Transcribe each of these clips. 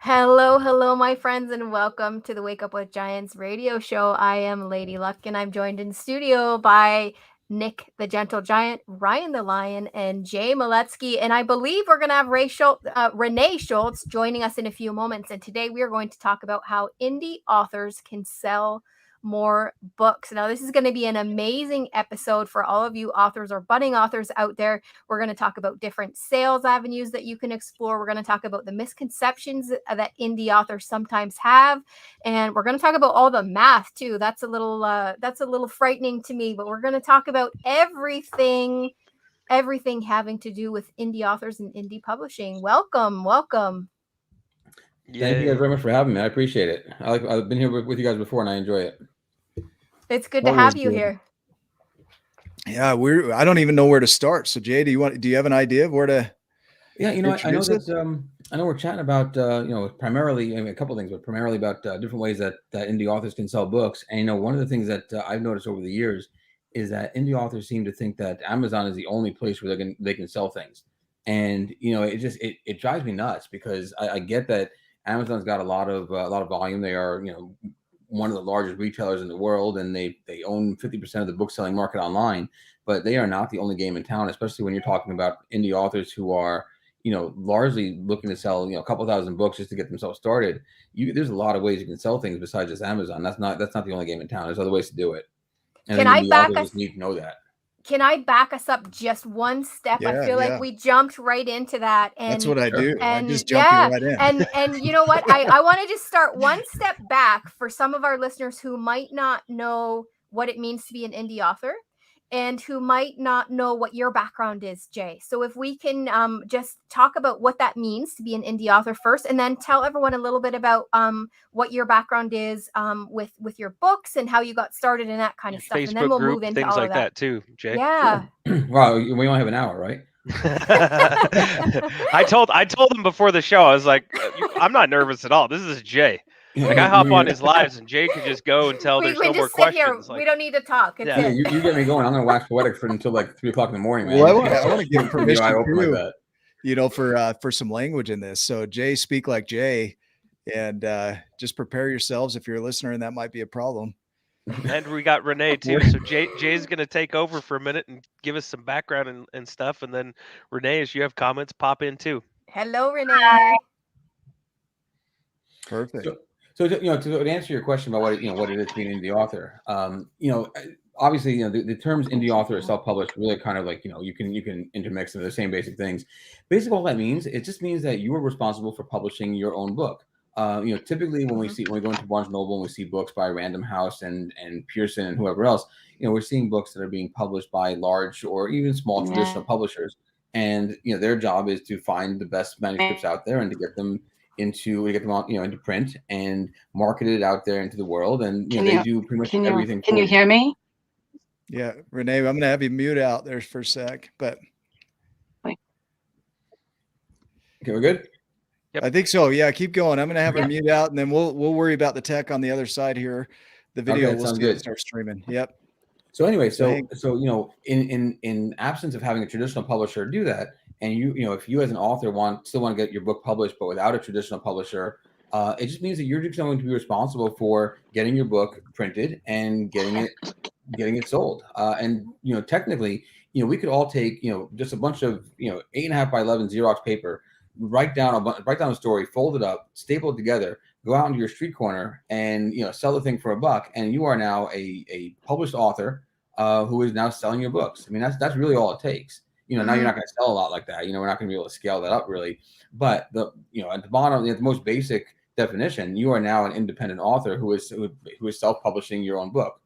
Hello, hello, my friends, and welcome to the Wake Up with Giants radio show. I am Lady Luck, and I'm joined in studio by Nick the Gentle Giant, Ryan the Lion, and Jay Miletsky. And I believe we're going to have Rene Schultz joining us in a few moments. And today we are going to talk about how indie authors can sell more books. Now, this is going to be an amazing episode for all of you authors or budding authors out there. We're going to talk about different sales avenues that you can explore. We're going to talk about the misconceptions that indie authors sometimes have, and we're going to talk about all the math too. That's a little frightening to me, but we're going to talk about everything having to do with indie authors and indie publishing. Welcome. Thank you guys very much for having me. I appreciate it. I've been here with you guys before, and I enjoy it. It's good to have you here. Yeah, I don't even know where to start. So Jay, do you have an idea of where to? Yeah, I know that I know we're chatting about primarily a couple of things, but primarily about different ways that indie authors can sell books. And one of the things that I've noticed over the years is that indie authors seem to think that Amazon is the only place where they can sell things. And it drives me nuts because I get that Amazon's got a lot of volume. They are one of the largest retailers in the world, and they own 50% of the book selling market online. But they are not the only game in town, especially when you're talking about indie authors who are largely looking to sell a couple thousand books just to get themselves started. There's a lot of ways you can sell things besides just Amazon. That's not the only game in town. There's other ways to do it. And indie authors just need to know that. Can I back us up just one step? Yeah, I feel like we jumped right into that. And that's what I do. And I just jump you right in. And you know what? I want to just start one step back for some of our listeners who might not know what it means to be an indie author and who might not know what your background is, Jay. So if we can just talk about what that means to be an indie author first, and then tell everyone a little bit about what your background is with your books and how you got started and that kind of stuff. Facebook and then we'll group, move into things all like of that too, Jay. Yeah. Wow, we only have an hour, right? I told him before the show, I was like, I'm not nervous at all. This is Jay. Like, I hop on his lives and Jay can just go until there's no more questions. Like, we don't need to talk. Yeah, you get me going. I'm gonna wax poetic until like 3 o'clock in the morning, man. Well, I want to give permission too, for some language in this. So Jay, speak like Jay, and just prepare yourselves if you're a listener, and that might be a problem. And we got Rene too. So Jay's going to take over for a minute and give us some background and stuff. And then Rene, as you have comments, pop in too. Hello, Rene. Perfect. So to answer your question about what it is being an indie author, obviously the terms indie author or self-published really kind of like you can intermix them, the same basic things. Basically, all that means, it just means that you are responsible for publishing your own book. Typically when we go into Barnes & Noble and we see books by Random House and Pearson and whoever else, we're seeing books that are being published by large or even small traditional publishers, and their job is to find the best manuscripts out there and to get them into print and market it out there into the world. And they do pretty much everything. Can you hear me? Yeah, Rene, I'm gonna have you mute out there for a sec, but okay, we're good. Yep. I think so. Yeah, keep going. I'm gonna have her mute out, and then we'll worry about the tech on the other side here. The video will start streaming. Yep. So anyway, in absence of having a traditional publisher do that, and if you as an author still want to get your book published, but without a traditional publisher, it just means that you're just going to be responsible for getting your book printed and getting it sold. And technically, we could all take just a bunch of 8.5 by 11 Xerox paper, write down a story, fold it up, staple it together, go out into your street corner, and sell the thing for $1, and you are now a published author who is now selling your books. I mean, that's really all it takes. Now you're not going to sell a lot like that. We're not going to be able to scale that up really. But at the bottom, the most basic definition, you are now an independent author who is self-publishing your own book.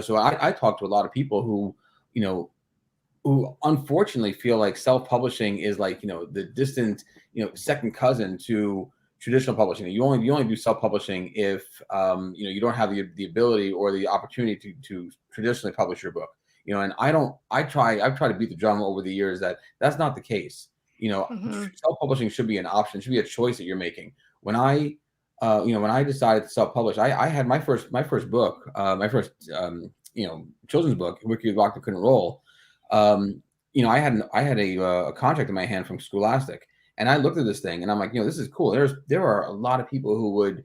So I talk to a lot of people who unfortunately feel like self-publishing is like the distant second cousin to traditional publishing. You only do self-publishing if you don't have the ability or the opportunity to traditionally publish your book. And I've tried to beat the drum over the years that that's not the case. Self-publishing should be an option, should be a choice that you're making. When I decided to self-publish, I had my first book, my first children's book, Wiki the Block That Couldn't Roll. I had a contract in my hand from Scholastic, And I looked at this thing and I'm like, this is cool. There are a lot of people who would,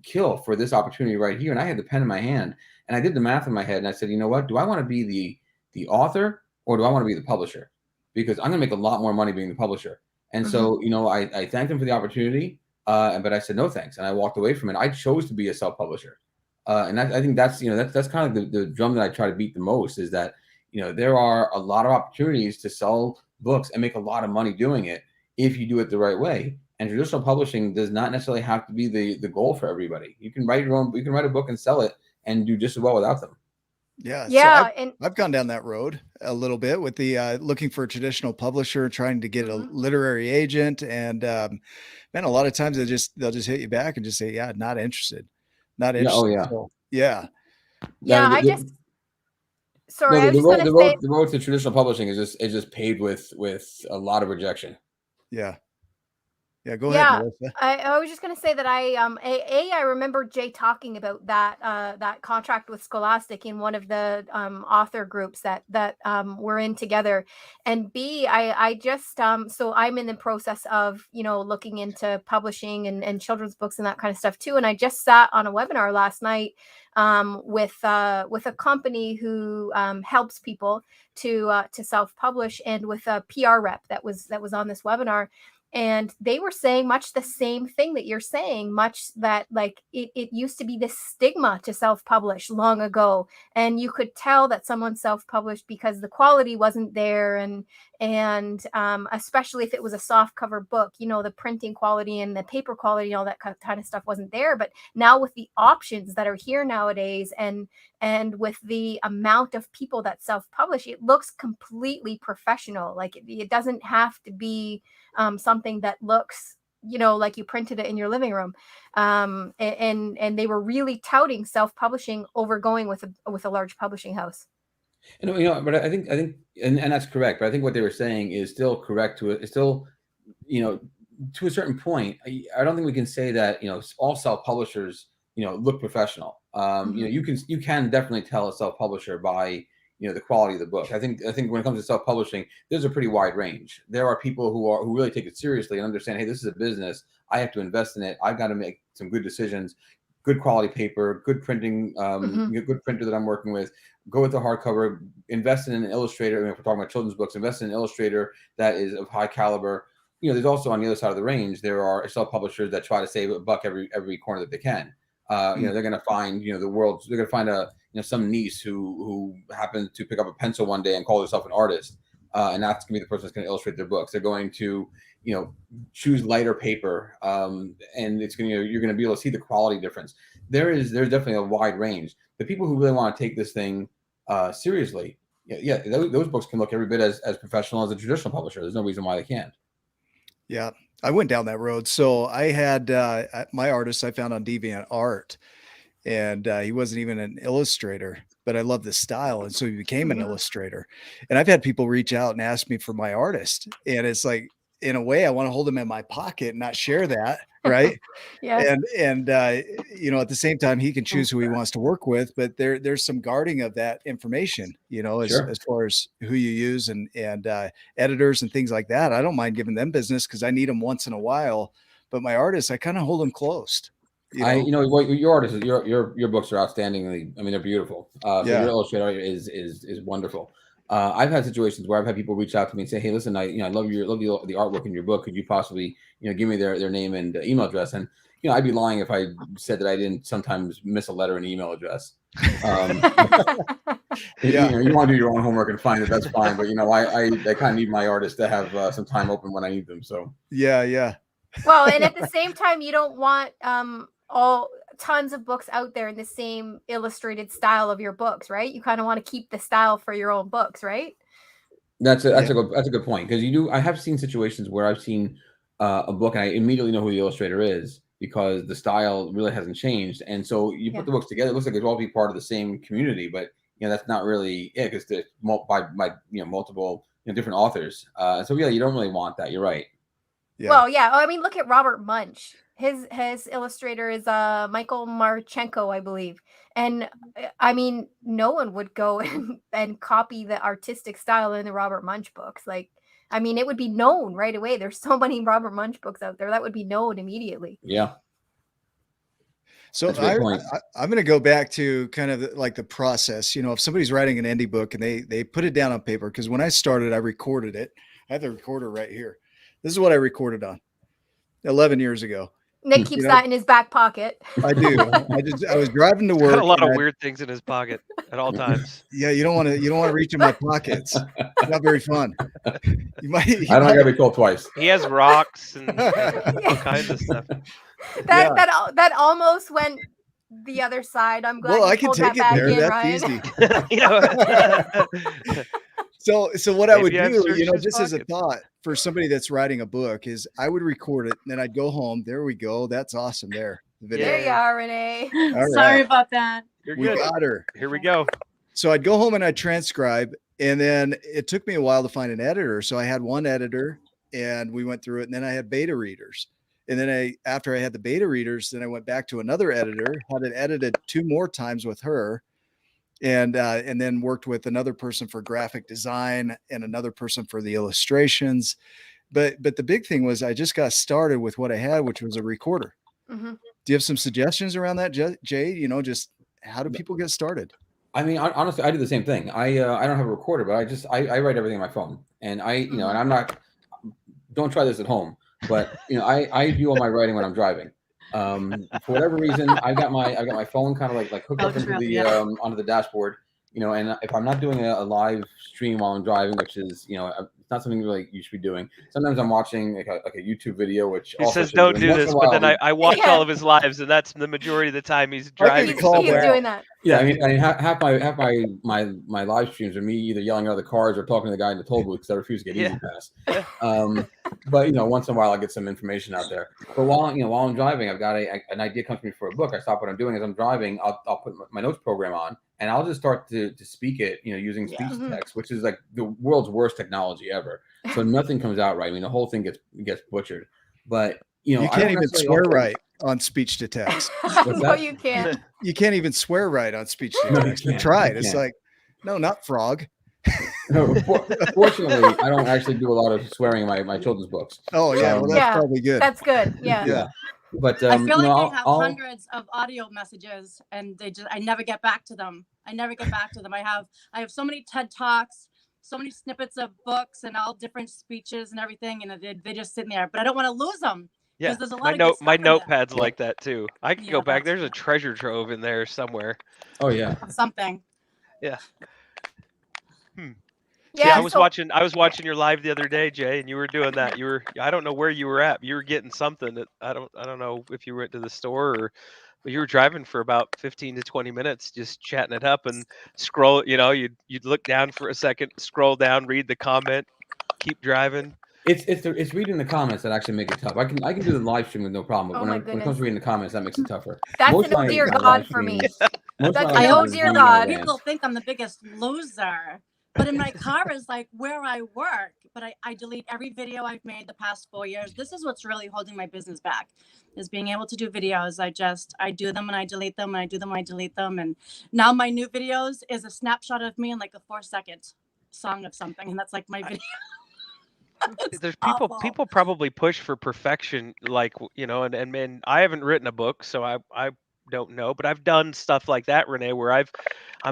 kill for this opportunity right here. And I had the pen in my hand and I did the math in my head and I said, you know what, do I want to be the author or do I want to be the publisher? Because I'm going to make a lot more money being the publisher. And so, I thanked him for the opportunity, but I said, no, thanks. And I walked away from it. I chose to be a self-publisher. And I think that's, that's kind of the drum that I try to beat the most is that, there are a lot of opportunities to sell books and make a lot of money doing it if you do it the right way. And traditional publishing does not necessarily have to be the goal for everybody. You can write you can write a book and sell it and do just as well without them. Yeah. Yeah. So I've gone down that road a little bit with the looking for a traditional publisher, trying to get a literary agent. And man, a lot of times they'll just hit you back and just say, yeah, not interested. Not interested. Yeah. Oh, yeah. So, yeah. Yeah. Sorry, no, I was just going to say the road to traditional publishing is just paved with a lot of rejection. Yeah. Yeah, go ahead, Melissa. I was just going to say that I remember Jay talking about that contract with Scholastic in one of the author groups that we're in together, and B, I just so I'm in the process of looking into publishing and children's books and that kind of stuff too, and I just sat on a webinar last night with a company who helps people to self-publish, and with a PR rep that was on this webinar. And they were saying much the same thing that you're saying, much that like it used to be this stigma to self-publish long ago. And you could tell that someone self-published because the quality wasn't there. And especially if it was a soft cover book, the printing quality and the paper quality and all that kind of stuff wasn't there. But now with the options that are here nowadays and with the amount of people that self-publish, it looks completely professional. Like it doesn't have to be something that looks like you printed it in your living room, and they were really touting self-publishing over going with a large publishing house. But I think and that's correct, but I think what they were saying is still correct to a certain point. I don't think we can say that all self-publishers look professional. You can definitely tell a self-publisher by the quality of the book. I think when it comes to self-publishing, there's a pretty wide range. There are people who really take it seriously and understand, hey, this is a business. I have to invest in it. I've got to make some good decisions, good quality paper, good printing, good printer that I'm working with. Go with the hardcover. Invest in an illustrator. If we're talking about children's books, invest in an illustrator that is of high caliber. There's also on the other side of the range, there are self-publishers that try to save a buck every corner that they can. They're going to find they're going to find some niece who happened to pick up a pencil one day and call herself an artist, and that's going to be the person that's going to illustrate their books. They're going to choose lighter paper, and you're going to be able to see the quality difference. There's definitely a wide range. The people who really want to take this thing seriously, those books can look every bit as professional as a traditional publisher. There's no reason why they can't. Yeah, I went down that road. So I had my artist I found on DeviantArt, and he wasn't even an illustrator, but I love the style. And so he became an illustrator. And I've had people reach out and ask me for my artist. And it's like, in a way, I want to hold them in my pocket and not share that. Right. Yeah. And at the same time, he can choose who he wants to work with, but there's some guarding of that information, as far as who you use and editors and things like that. I don't mind giving them business because I need them once in a while, but my artists, I kind of hold them close. Your artists, your books are outstandingly. I mean, they're beautiful. Your illustrator is wonderful. I've had situations where I've had people reach out to me and say, "Hey, listen, I love the artwork in your book. Could you possibly give me their name and email address?" And I'd be lying if I said that I didn't sometimes miss a letter and email address. You want to do your own homework and find it. That's fine, but I kind of need my artists to have some time open when I need them. So yeah. Well, and at the same time, you don't want all tons of books out there in the same illustrated style of your books, right? You kind of want to keep the style for your own books, right? That's a good point, because I have seen situations where I've seen a book and I immediately know who the illustrator is because the style really hasn't changed, and so you put the books together. It looks like it's all be part of the same community, but that's not really it because they're by multiple different authors. So you don't really want that. You're right. Yeah. Well, yeah. I mean, look at Robert Munch. His illustrator is Michael Marchenko, I believe. And I mean, no one would go and copy the artistic style in the Robert Munch books. Like, I mean, it would be known right away. There's so many Robert Munch books out there that would be known immediately. Yeah. So I'm going to go back to kind of like the process. You know, if somebody's writing an indie book and they put it down on paper, because when I started, I recorded it. I have the recorder right here. This is what I recorded on 11 years ago. Nick keeps that in his back pocket. I do. I was driving to work. Got a lot of weird things in his pocket at all times. Yeah, you don't want to reach in my pockets. It's not very fun. I don't gotta be told twice. He has rocks and all kinds of stuff. That almost went the other side. I'm glad. Well, I can take it there. That's easy. So what I would do, you know, just as a thought for somebody that's writing a book, is I would record it and then I'd go home. There we go. That's awesome. There. The video. There you are, Rene. Right. Sorry about that. You're good. We got her. Here we go. So I'd go home and I'd transcribe, and then it took me a while to find an editor. So I had one editor and we went through it, and then I had beta readers. And then after I had the beta readers, then I went back to another editor, had it edited 2 more times with her. And then worked with another person for graphic design and another person for the illustrations. But the big thing was I just got started with what I had, which was a recorder. Mm-hmm. Do you have some suggestions around that, Jay? You know, just how do people get started? I mean, honestly, I do the same thing. I don't have a recorder, but I write everything on my phone, and and I'm not. Don't try this at home, but I do all my writing when I'm driving. For whatever reason, I got my phone kind of like hooked up into the onto the dashboard, and if I'm not doing a live stream while I'm driving, which is it's not something really you should be doing. Sometimes I'm watching like a YouTube video, which he says don't do this, but then I watch all of his lives, and that's the majority of the time he's driving. He's doing that. Yeah, I mean, half my live streams are me either yelling at other cars or talking to the guy in the toll booth because I refuse to get Easy Pass. But once in a while I get some information out there. But while I'm driving, I've got an idea comes to me for a book. I stop what I'm doing as I'm driving. I'll put my notes program on, and I'll just start to speak it, using speech to text, which is like the world's worst technology ever. So nothing comes out right. I mean, the whole thing gets butchered. But you can't even swear right on speech to text. No, you can't. You can't even swear right on speech to text. I tried. It's like, no, not frog. No, fortunately, I don't actually do a lot of swearing in my children's books. Oh yeah, well that's probably good. That's good. Yeah. Yeah. But I feel like they have hundreds of audio messages, and I never get back to them. I have so many TED Talks, so many snippets of books, and all different speeches and everything, and they just sit in there. But I don't want to lose them. Yeah, there's a lot my notepad's like that too. I can go back. There's a treasure trove in there somewhere. Oh yeah. Something. Yeah. Yeah, see, I was watching your live the other day, Jay, and you were doing that. I don't know where you were at. You were getting something that I don't know if you went to the store but you were driving for about 15 to 20 minutes, just chatting it up and scroll. You'd look down for a second, scroll down, read the comment, keep driving. It's reading the comments that actually make it tough. I can do the live stream with no problem, but when it comes to reading the comments, that makes it tougher. That's an oh dear God for me. Oh dear God. People think I'm the biggest loser. But in my car is like where I work. But I delete every video I've made the past 4 years. This is what's really holding my business back, is being able to do videos. I do them and I delete them, and I do them and I delete them. And now my new videos is a snapshot of me in like a 4-second song of something. And that's like my video. There's people probably push for perfection, like, and I haven't written a book, so I don't know, but I've done stuff like that, Rene, where I'm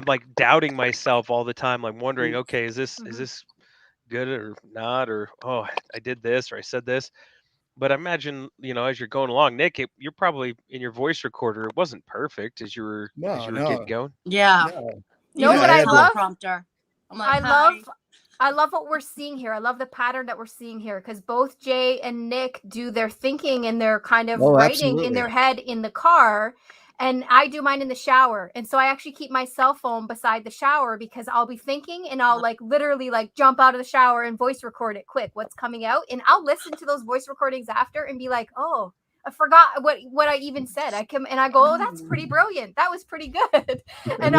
like doubting myself all the time, like wondering, okay, is this good or not, or I did this or I said this. But I imagine, as you're going along, Nick, you're probably in your voice recorder, it wasn't perfect as you were getting going. Yeah. No, but I love prompter. I love what we're seeing here. I love the pattern that we're seeing here, because both Jay and Nick do their thinking and their kind of writing in their head in the car. And I do mine in the shower. And so I actually keep my cell phone beside the shower, because I'll be thinking and I'll literally jump out of the shower and voice record it quick, what's coming out. And I'll listen to those voice recordings after and be like, oh, I forgot what I even said. I go, oh, that's pretty brilliant. That was pretty good. And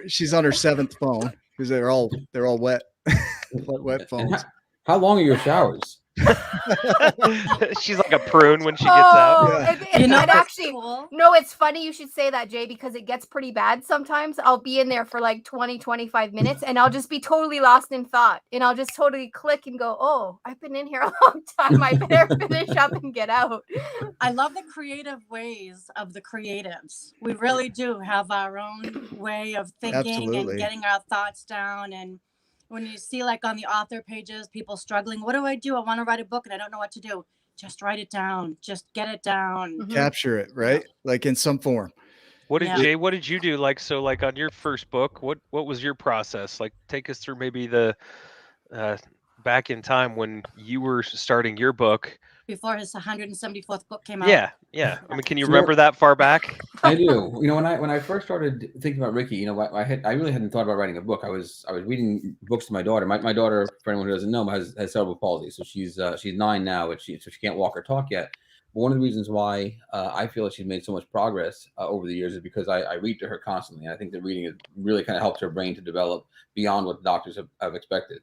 she's on her 7th phone, because they're all wet. Wet phones. How long are your showers? She's like a prune when she gets out. Yeah. It actually, cool. no, it's funny you should say that, Jay, because it gets pretty bad sometimes. I'll be in there for like 20, 25 minutes and I'll just be totally lost in thought. And I'll just totally click and go, oh, I've been in here a long time. I better finish up and get out. I love the creative ways of the creatives. We really do have our own way of thinking and getting our thoughts down. And when you see like on the author pages, people struggling, what do? I want to write a book and I don't know what to do. Just write it down. Just get it down. Capture it, right? Like in some form. What did Jay? What did you do? Like, so like on your first book, what was your process? Like, take us through maybe the back in time when you were starting your book. Before his 174th book came out. Yeah. I mean, can you remember that far back? I do. You know, when I first started thinking about Ricky, you know, I really hadn't thought about writing a book. I was reading books to my daughter. My daughter, for anyone who doesn't know, has cerebral palsy, so she's 9 now, but she can't walk or talk yet. But one of the reasons why I feel like she's made so much progress over the years is because I read to her constantly. And I think that reading has really kind of helped her brain to develop beyond what the doctors have expected.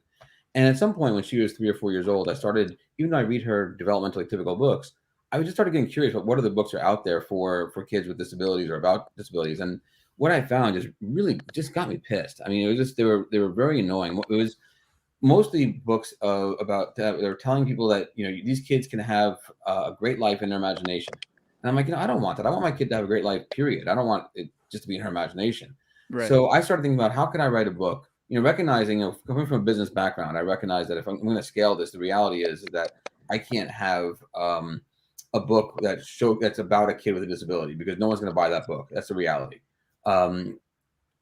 And at some point when she was 3 or 4 years old, I started, even though I read her developmentally typical books, I just started getting curious about what other books are out there for kids with disabilities or about disabilities. And what I found just really just got me pissed. I mean, it was just, they were very annoying. It was mostly books about, they're telling people that, you know, these kids can have a great life in their imagination. And I'm like, you know, I don't want that. I want my kid to have a great life, period. I don't want it just to be in her imagination. Right. So I started thinking about how can I write a book? You know, recognizing, you know, coming from a business background, I recognize that if I'm going to scale this, the reality is that I can't have a book that's about a kid with a disability because no one's going to buy that book. That's the reality. I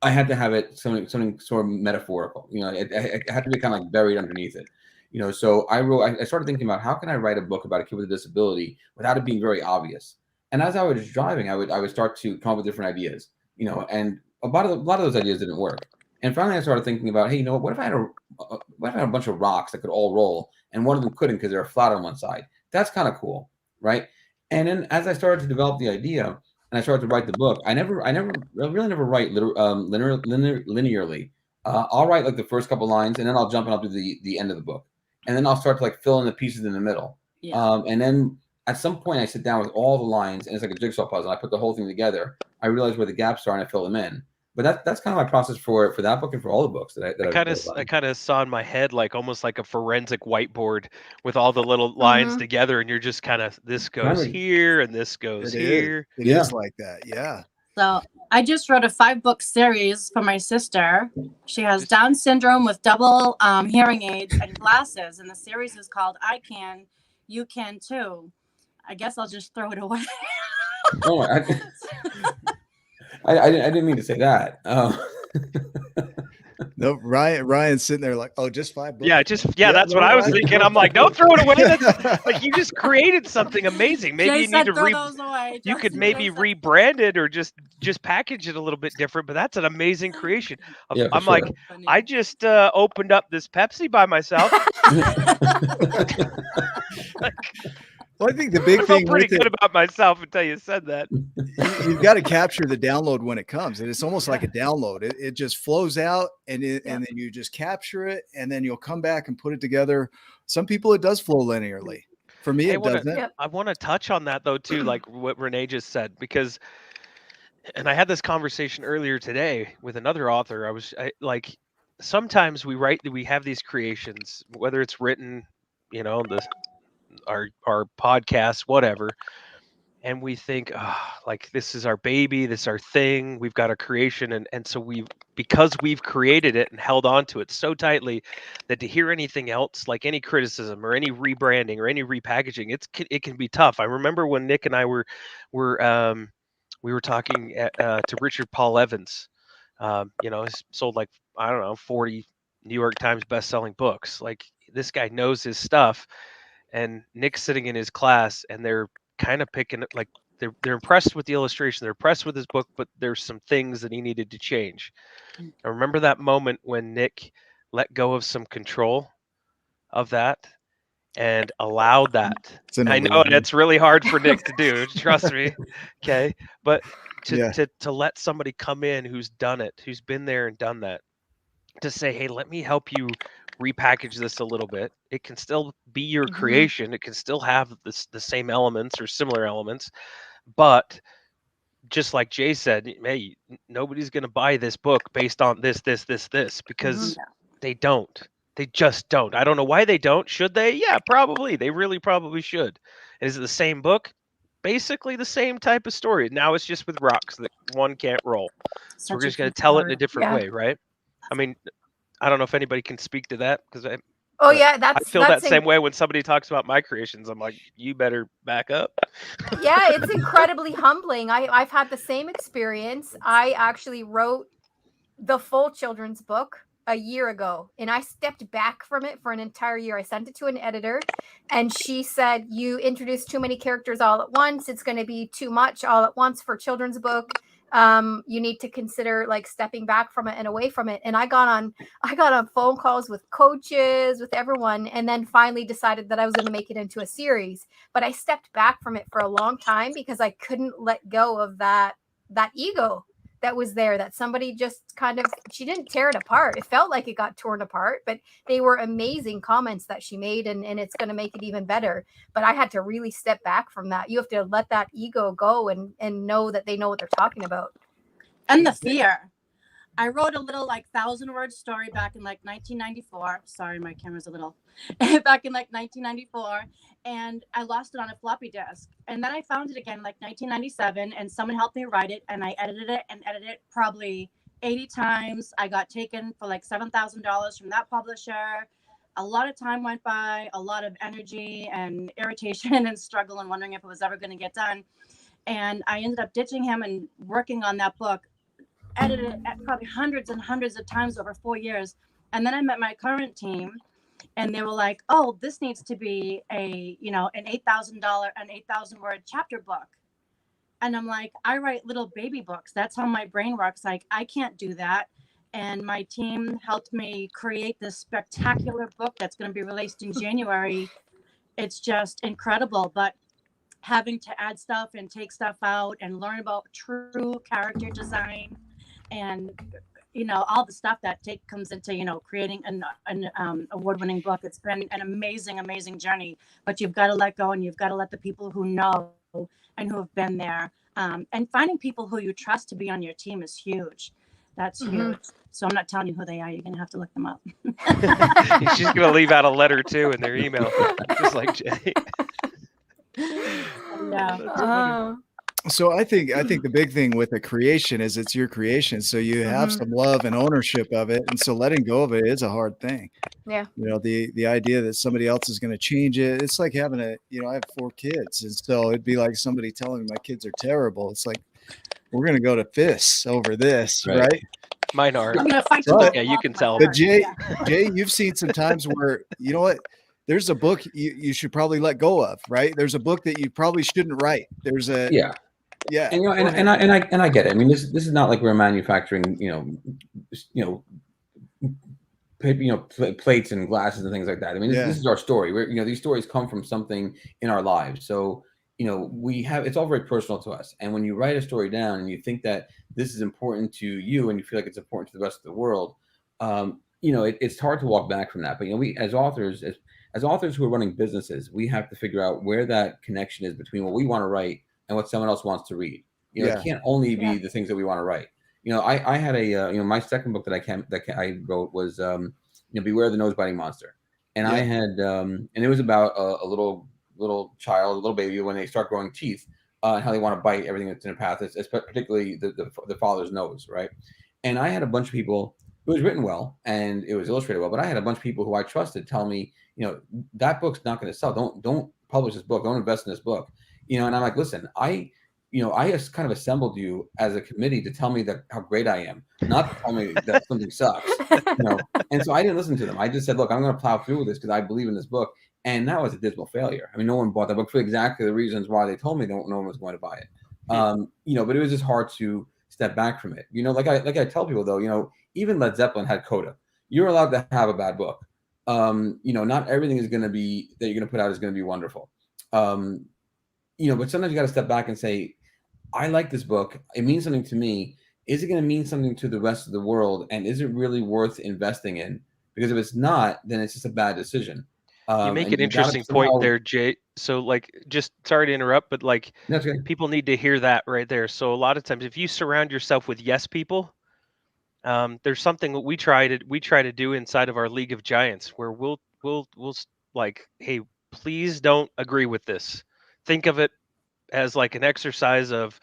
had to have it something sort of metaphorical. You know, it had to be kind of like buried underneath it. You know, so I started thinking about how can I write a book about a kid with a disability without it being very obvious. And as I was driving, I would start to come up with different ideas. You know, and a lot of those ideas didn't work. And finally, I started thinking about, hey, you know, what if I had a bunch of rocks that could all roll, and one of them couldn't because they were flat on one side? That's kind of cool, right? And then as I started to develop the idea and I started to write the book, I really never write linearly. I'll write like the first couple lines, and then I'll jump and I'll do the end of the book, and then I'll start to like fill in the pieces in the middle. And then at some point, I sit down with all the lines, and it's like a jigsaw puzzle. I put the whole thing together. I realize where the gaps are, and I fill them in. But that's kind of my process for that book and for all the books that I kind of saw in my head like almost like a forensic whiteboard with all the little lines together, and you're just kind of, this goes here and this goes here. It is like that, yeah. So I just wrote a 5-book series for my sister. She has Down syndrome with double hearing aids and glasses, and the series is called I Can, You Can Too. I guess I'll just throw it away. I didn't mean to say that. No, Ryan's sitting there like, oh, just 5 books. Yeah, that's what I was thinking. I'm like, don't throw it away. That's, like, you just created something amazing. Maybe you need to you could maybe rebrand it or just package it a little bit different. But that's an amazing creation. I'm like, I just opened up this Pepsi by myself. Well, I think the big thing. I feel pretty good about myself until you said that. You've got to capture the download when it comes, and it's almost like a download. It just flows out, and then you just capture it, and then you'll come back and put it together. Some people it does flow linearly. For me, it doesn't. I want to touch on that though too, like what Rene just said, because, and I had this conversation earlier today with another author. Like, sometimes we have these creations, whether it's written, you know, our podcast, whatever, and we think, like, this is our baby, this is our thing, we've got a creation, and so because we've created it and held on to it so tightly that to hear anything else, like any criticism or any rebranding or any repackaging, it can be tough. I remember when Nick and I were talking to Richard Paul Evans. You know, he's sold like, I don't know, 40 New York Times best-selling books. Like, this guy knows his stuff. And Nick's sitting in his class, and they're kind of picking, like, they're impressed with the illustration, they're impressed with his book, but there's some things that he needed to change. I remember that moment when Nick let go of some control of that and allowed that. I know it's really hard for Nick to do, trust me. Okay. But to let somebody come in who's done it, who's been there and done that, to say, hey, let me help you repackage this a little bit. It can still be your creation. It can still have the same elements or similar elements, But just like Jay said, hey, nobody's going to buy this book based on this, because they don't. They just don't. I don't know why they don't. Should they? Yeah, probably. They really probably should. And is it the same book? Basically the same type of story. Now it's just with rocks that one can't roll. So we're just going to tell it in a different way, right? I mean, I don't know if anybody can speak to that, because I feel that same way when somebody talks about my creations. I'm like, you better back up. Yeah, it's incredibly humbling. I've had the same experience. I actually wrote the full children's book a year ago, and I stepped back from it for an entire year. I sent it to an editor, and she said, you introduced too many characters all at once. It's going to be too much all at once for a children's book. You need to consider like stepping back from it and away from it. And I got on phone calls with coaches, with everyone, and then finally decided that I was going to make it into a series. But I stepped back from it for a long time because I couldn't let go of that ego that was there, that somebody just she didn't tear it apart. It felt like it got torn apart, but they were amazing comments that she made, and it's going to make it even better. But I had to really step back from that. You have to let that ego go and know that they know what they're talking about. And the fear. I wrote a little 1,000-word story back in 1994. Sorry, my camera's a little. Back in 1994, and I lost it on a floppy disk. And then I found it again 1997, and someone helped me write it, and I edited it probably 80 times. I got taken for $7,000 from that publisher. A lot of time went by, a lot of energy and irritation and struggle and wondering if it was ever going to get done. And I ended up ditching him and working on that book, edited it probably hundreds and hundreds of times over 4 years. And then I met my current team, and they were like, oh, this needs to be an $8,000-word chapter book. And I'm like, I write little baby books. That's how my brain works. I can't do that. And my team helped me create this spectacular book that's going to be released in January. It's just incredible. But having to add stuff and take stuff out and learn about true character design and all the stuff that comes into creating an award-winning book. It's been an amazing journey, but you've got to let go, and you've got to let the people who know and who have been there, and finding people who you trust to be on your team is huge. That's huge. So I'm not telling you who they are. You're gonna have to look them up. She's gonna leave out a letter too in their email, just like Jay. Yeah. So I think the big thing with a creation is it's your creation. So you have some love and ownership of it. And so letting go of it is a hard thing. Yeah. The idea that somebody else is going to change it. It's like having I have 4 kids. And so it'd be like somebody telling me my kids are terrible. It's like, we're going to go to fists over this, right? Mine are. I'm gonna fight yeah, you can tell. But Jay, you've seen some times where, you know what? There's a book you should probably let go of, right? There's a book that you probably shouldn't write. There's a yeah, and I get it. I mean, this is not like we're manufacturing, plates and glasses and things like that. I mean, this is our story. We're these stories come from something in our lives, so it's all very personal to us. And when you write a story down and you think that this is important to you and you feel like it's important to the rest of the world, it's hard to walk back from that. But we as authors who are running businesses, we have to figure out where that connection is between what we want to write and what someone else wants to read. It can't only be the things that we want to write. I had my second book that I wrote was Beware the Nose Biting Monster, and I had and it was about a little child, a little baby, when they start growing teeth, and how they want to bite everything that's in their path, particularly the father's nose, right? And I had a bunch of people. It was written well and it was illustrated well, but I had a bunch of people who I trusted tell me, that book's not going to sell. Don't publish this book. Don't invest in this book. And I'm like, listen, I just kind of assembled you as a committee to tell me that how great I am, not to tell me that something sucks. And so I didn't listen to them. I just said, look, I'm going to plow through with this because I believe in this book. And that was a dismal failure. I mean, no one bought that book for exactly the reasons why they told me no one was going to buy it. But it was just hard to step back from it. Like I tell people though, even Led Zeppelin had Coda. You're allowed to have a bad book. Not everything is going to be that you're going to put out is going to be wonderful. But sometimes you got to step back and say, I like this book. It means something to me. Is it going to mean something to the rest of the world? And is it really worth investing in? Because if it's not, then it's just a bad decision. You make an interesting point there, Jay. So like, just sorry to interrupt, but like, That's good. people need to hear that right there. So a lot of times, if you surround yourself with yes people, there's something that we try to do inside of our League of Giants, where like, hey, please don't agree with this. Think of it as like an exercise of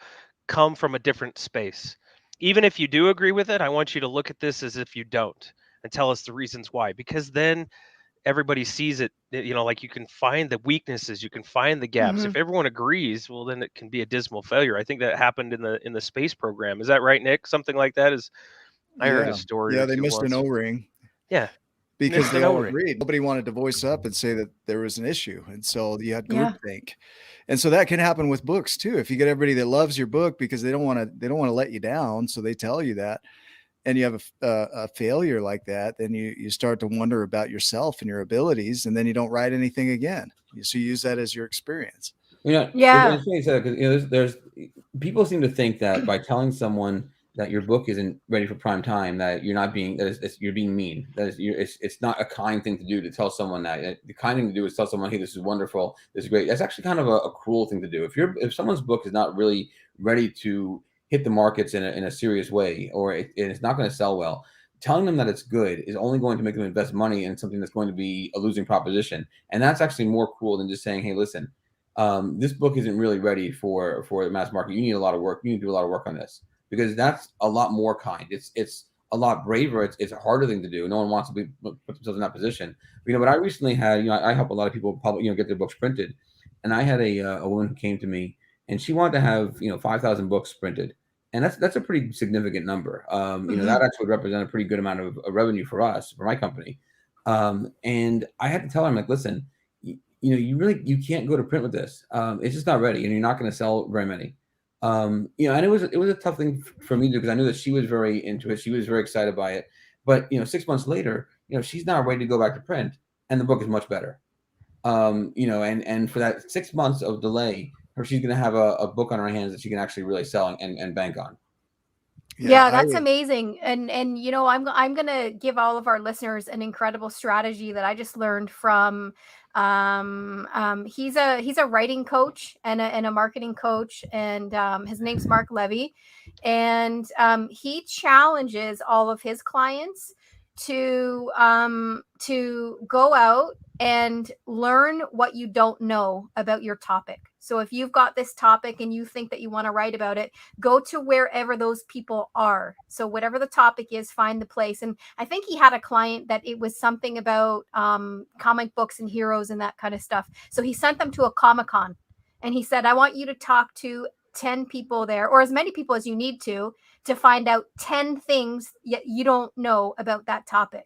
come from a different space. Even if you do agree with it, I want you to look at this as if you don't and tell us the reasons why, because then everybody sees it, like, you can find the weaknesses, you can find the gaps. If everyone agrees, well, then it can be a dismal failure. I think that happened in the space program. Is that right, Nick? Something like that is. I heard a story Yeah, or they two missed an once. O-ring. Yeah. Because Missed they an all O-ring. agreed. Nobody wanted to voice up and say that there was an issue. And so you had Yeah. groupthink. And so that can happen with books too. If you get everybody that loves your book because they don't want to let you down, so they tell you that, and you have a failure like that, then you start to wonder about yourself and your abilities, and then you don't write anything again. So you use that as your experience. Yeah. It's funny you said that, because there's people seem to think that by telling someone that your book isn't ready for prime time, that you're not being you're being mean. It's not a kind thing to do, to tell someone that. The kind thing to do is tell someone, hey, this is wonderful, this is great. That's actually kind of a cruel thing to do. If someone's book is not really ready to hit the markets in a serious way, or it's not going to sell well, telling them that it's good is only going to make them invest money in something that's going to be a losing proposition. And that's actually more cruel than just saying, hey, listen, this book isn't really ready for the mass market. You need a lot of work. You need to do a lot of work on this, because that's a lot more kind. It's a lot braver. It's a harder thing to do. No one wants to put themselves in that position. But I recently had, I help a lot of people get their books printed, and I had a woman who came to me, and she wanted to have 5,000 books printed, and that's a pretty significant number. That actually would represent a pretty good amount of revenue for us, for my company. And I had to tell her, I'm like, listen, you can't go to print with this. It's just not ready, and you're not going to sell very many. And it was a tough thing for me to do, because I knew that she was very into it. She was very excited by it. But 6 months later, she's not ready to go back to print, and the book is much better. And for that 6 months of delay, she's going to have a book on her hands that she can actually really sell and bank on. Yeah, that's amazing. And I'm gonna give all of our listeners an incredible strategy that I just learned from he's a writing coach and a marketing coach, and his name's Mark Levy, and he challenges all of his clients to go out and learn what you don't know about your topic. So if you've got this topic and you think that you want to write about it, go to wherever those people are. So whatever the topic is, find the place. And I think he had a client that it was something about comic books and heroes and that kind of stuff. So he sent them to a Comic-Con, and he said, I want you to talk to 10 people there, or as many people as you need to find out 10 things yet you don't know about that topic.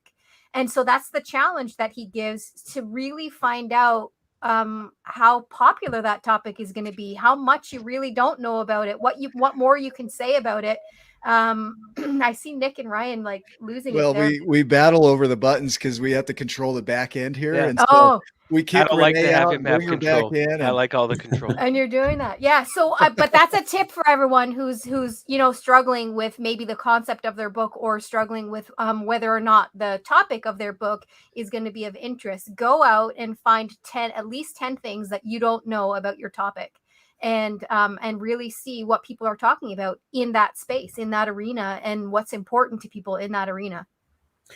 And so that's the challenge that he gives, to really find out how popular that topic is going to be, how much you really don't know about it, what more you can say about it. I see Nick and Ryan like losing it there. We battle over the buttons because we have to control the back end here. Yeah. And so we kick I don't like to Rene have out, him have bring her control. back in, I like all the control. And you're doing that. Yeah. So, but that's a tip for everyone who's struggling with maybe the concept of their book, or struggling with whether or not the topic of their book is going to be of interest. Go out and find at least 10 things that you don't know about your topic, and really see what people are talking about in that space, in that arena, and what's important to people in that arena.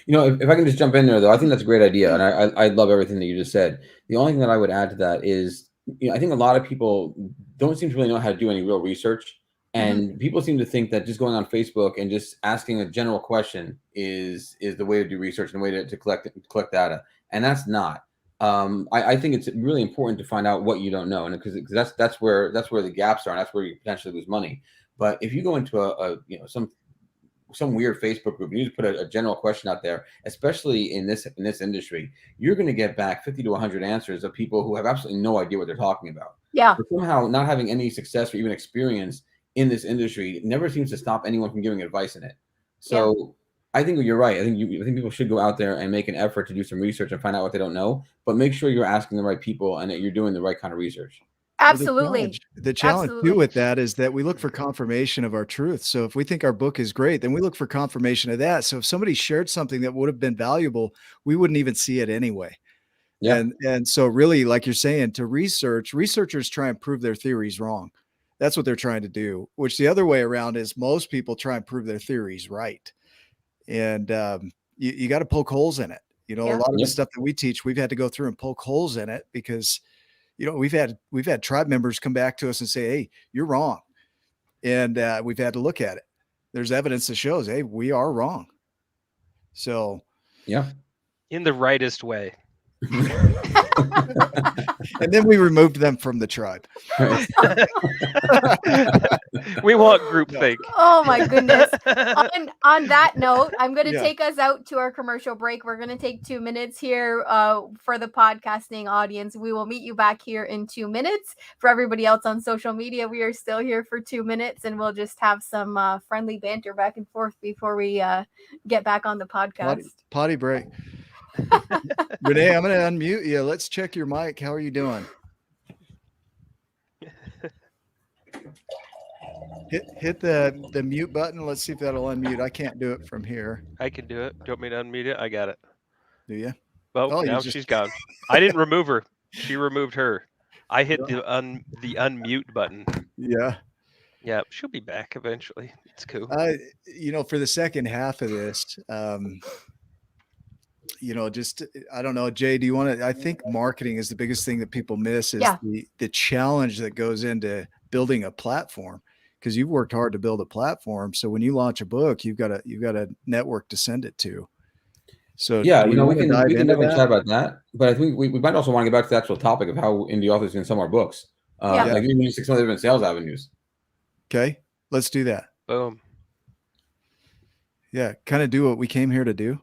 If I can just jump in there, though, I think that's a great idea, and I love everything that you just said. The only thing that I would add to that is, I think a lot of people don't seem to really know how to do any real research, and people seem to think that just going on Facebook and just asking a general question is the way to do research and the way to collect data, and that's not. I think it's really important to find out what you don't know, and because that's where the gaps are, and that's where you potentially lose money. But if you go into some weird Facebook group, you just put a general question out there, especially in this industry, you're going to get back 50 to 100 answers of people who have absolutely no idea what they're talking about. Yeah. But somehow not having any success or even experience in this industry never seems to stop anyone from giving advice in it. So I think you're right. I think people should go out there and make an effort to do some research and find out what they don't know, but make sure you're asking the right people and that you're doing the right kind of research. Absolutely. The challenge too with that is that we look for confirmation of our truth. So if we think our book is great, then we look for confirmation of that. So if somebody shared something that would have been valuable, we wouldn't even see it anyway. Yeah. And so really, like you're saying, researchers try and prove their theories wrong. That's what they're trying to do, which the other way around is most people try and prove their theories right. And you got to poke holes in it. A lot of the stuff that we teach, we've had to go through and poke holes in it because, we've had tribe members come back to us and say, hey, you're wrong. And we've had to look at it. There's evidence that shows, hey, we are wrong. So, yeah, in the rightest way. And then we removed them from the tribe. We want groupthink. Oh my goodness. On that note, I'm going to Yeah. take us out to our commercial break. We're going to take 2 minutes here for the podcasting audience. We will meet you back here in 2 minutes. For everybody else on social media, we are still here for 2 minutes, and we'll just have some friendly banter back and forth before we get back on the podcast. Potty break. Rene, I'm going to unmute you. Let's check your mic. How are you doing? Hit the mute button. Let's see if that'll unmute. I can't do it from here. I can do it. Do you want me to unmute it? I got it. Do you? Well, now she's gone. I didn't remove her. She removed her. I hit the unmute button. Yeah. Yeah, she'll be back eventually. It's cool. For the second half of this, just, I don't know, Jay, do you want to, I think marketing is the biggest thing that people miss is the challenge that goes into building a platform, because you've worked hard to build a platform. So when you launch a book, you've got a network to send it to. So yeah, we can definitely chat about that, but I think we might also want to get back to the actual topic of how indie authors can sell our books. Like we use 6 different sales avenues. Okay, let's do that. Boom. Yeah, kind of do what we came here to do.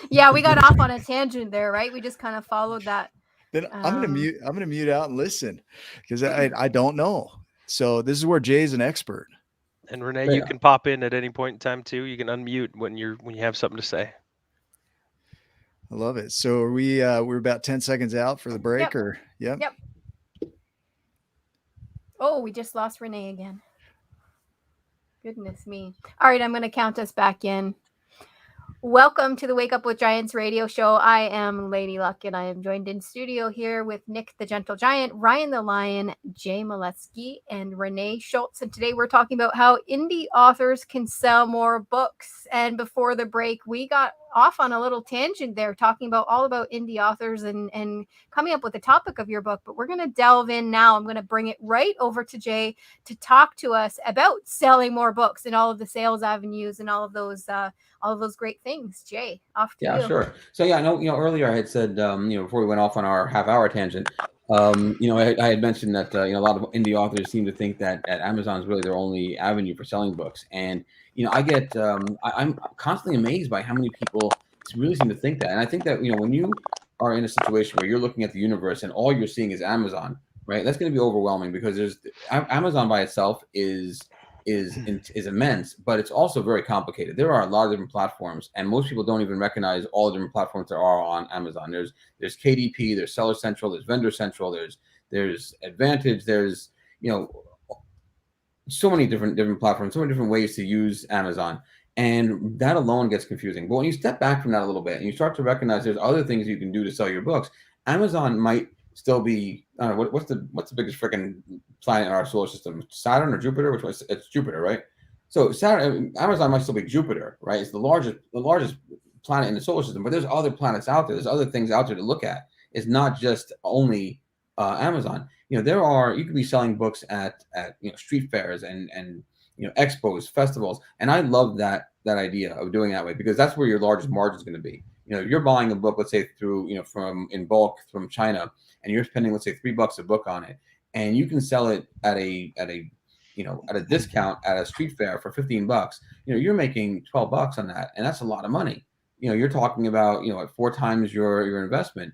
Yeah, we got off on a tangent there, right? We just kind of followed that. Then I'm gonna mute out and listen, because I don't know. So this is where Jay's an expert. And Rene, you can pop in at any point in time too. You can unmute when you have something to say. I love it. So are we're about 10 seconds out for the break, or Yep. Oh, we just lost Rene again. Goodness me. All right, I'm going to count us back in. Welcome to the Wake Up with Giants radio show. I am Lady Luck, and I am joined in studio here with Nick the Gentle Giant, Ryan the Lion, Jay Miletsky, and Rene Schultz. And today we're talking about how indie authors can sell more books. And before the break, we got off on a little tangent there, talking all about indie authors and coming up with the topic of your book. But we're going to delve in now. I'm going to bring it right over to Jay to talk to us about selling more books and all of the sales avenues and all of those great things. Jay, off to you. Yeah, sure. So I know, earlier I had said, before we went off on our half-hour tangent, I had mentioned that, a lot of indie authors seem to think that Amazon is really their only avenue for selling books. And, I get, I'm constantly amazed by how many people really seem to think that. And I think that, when you are in a situation where you're looking at the universe and all you're seeing is Amazon, right? That's going to be overwhelming, because Amazon by itself is immense, but it's also very complicated. There are a lot of different platforms, and most people don't even recognize all the different platforms there are on Amazon. There's KDP, there's Seller Central, there's Vendor Central, there's Advantage, there's so many different platforms, so many different ways to use Amazon, and that alone gets confusing. But when you step back from that a little bit and you start to recognize there's other things you can do to sell your books, Amazon might still be, I don't know, what's the biggest freaking planet in our solar system? Saturn or Jupiter? Which one? It's Jupiter, right? So Amazon might still be Jupiter, right? It's the largest planet in the solar system, but there's other planets out there. There's other things out there to look at. It's not just only Amazon. You could be selling books at street fairs and expos, festivals, and I love that idea of doing it that way, because that's where your largest margin is going to be. If you're buying a book, let's say through from in bulk from China, and you're spending, let's say, $3 a book on it, and you can sell it at a discount at a street fair for $15, you're making $12 on that, and that's a lot of money. You're talking about 4 times your investment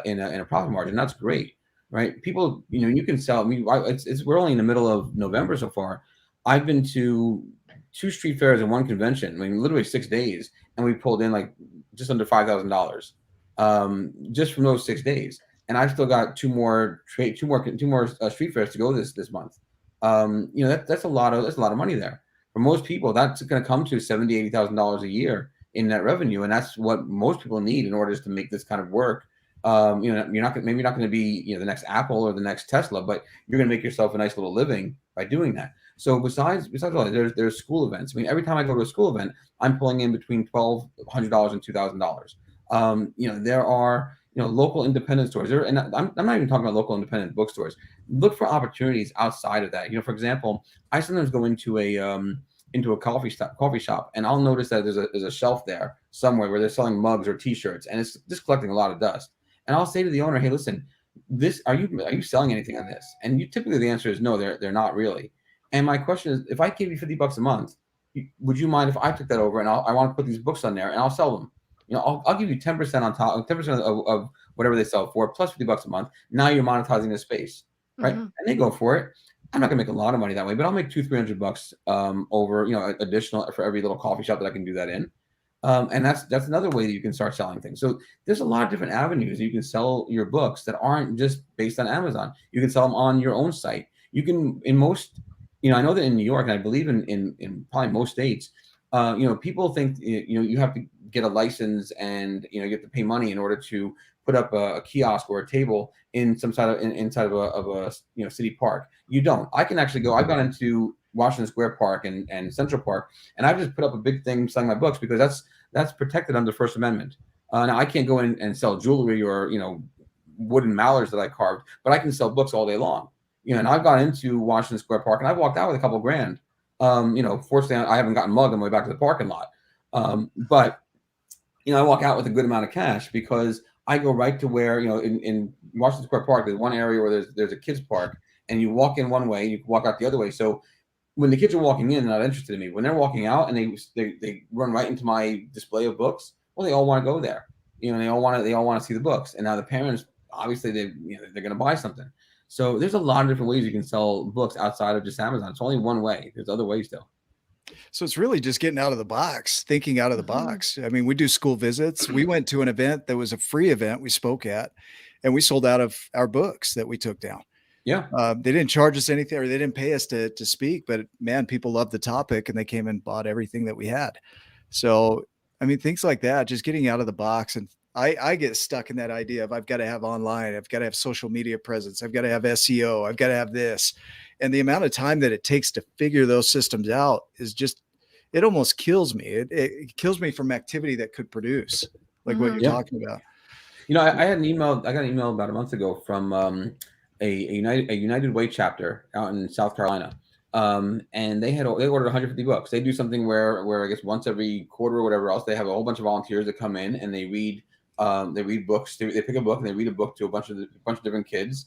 in a profit margin. That's great, right? People, you can sell. We're only in the middle of November so far. I've been to 2 street fairs and 1 convention. Literally 6 days, and we pulled in like just under $5,000 just from those 6 days. And I've still got 2 more street fairs to go this month. That's a lot of money there. For most people, that's going to come to $70,000-$80,000 a year in net revenue, and that's what most people need in order to make this kind of work You know, maybe you're not going to be, you know, the next Apple or the next Tesla, but you're going to make yourself a nice little living by doing that. So besides all that, there's school events. I mean, every time I go to a school event, I'm pulling in between $1,200 and $2,000. You know, there are, you know, local independent stores there, and I'm not even talking about local independent bookstores. Look for opportunities outside of that. You know, for example, I sometimes go into a coffee shop, and I'll notice that there's a shelf there somewhere where they're selling mugs or T-shirts, and it's just collecting a lot of dust. And I'll say to the owner, "Hey, listen, are you selling anything on this?" And typically the answer is no, they're not really. And my question is, if I gave you $50 a month, would you mind if I took that over and I want to put these books on there and I'll sell them? You know, I'll give you 10% on top, 10% of whatever they sell for, plus $50 a month. Now you're monetizing the space, right? And they go for it. I'm not gonna make a lot of money that way, but I'll make $200-300 over, you know, additional for every little coffee shop that I can do that in. And that's another way that you can start selling things. So there's a lot of different avenues you can sell your books that aren't just based on Amazon. You can sell them on your own site. You can, in most, you know, I know that in New York, and I believe in probably most states, you know, people think, you know, you have to get a license and, you know, you have to pay money in order to put up a kiosk or a table in some sort of inside of a you know, city park. You don't. I can actually go. I've gone into Washington Square Park and Central Park, and I've just put up a big thing selling my books because that's protected under the First Amendment. Now I can't go in and sell jewelry or, you know, wooden mallards that I carved, but I can sell books all day long. You know, and I've gone into Washington Square Park and I've walked out with a couple grand. You know, fortunately I haven't gotten mugged on my way back to the parking lot. But you know, I walk out with a good amount of cash because I go right to where, you know, in Washington Square Park, there's one area where there's a kids park, and you walk in one way, you can walk out the other way. So when the kids are walking in, they're not interested in me. When they're walking out and they run right into my display of books, well, they all want to go there. You know, they all want to see the books. And now the parents, obviously, they're going to buy something. So there's a lot of different ways you can sell books outside of just Amazon. It's only one way. There's other ways though. So it's really just getting out of the box, thinking out of the box. I mean, we do school visits. We went to an event that was a free event we spoke at, and we sold out of our books that we took down. Yeah. They didn't charge us anything, or they didn't pay us to speak, but man, people loved the topic and they came and bought everything that we had. So, I mean, things like that, just getting out of the box. And I get stuck in that idea of I've got to have online, I've got to have social media presence, I've got to have SEO, I've got to have this. And the amount of time that it takes to figure those systems out is just, it almost kills me. It kills me from activity that could produce, like what you're talking about. You know, I got an email about a month ago from a United Way chapter out in South Carolina. And they ordered 150 books. They do something where I guess once every quarter or whatever else, they have a whole bunch of volunteers that come in and they read books. They pick a book and they read a book to a bunch of different kids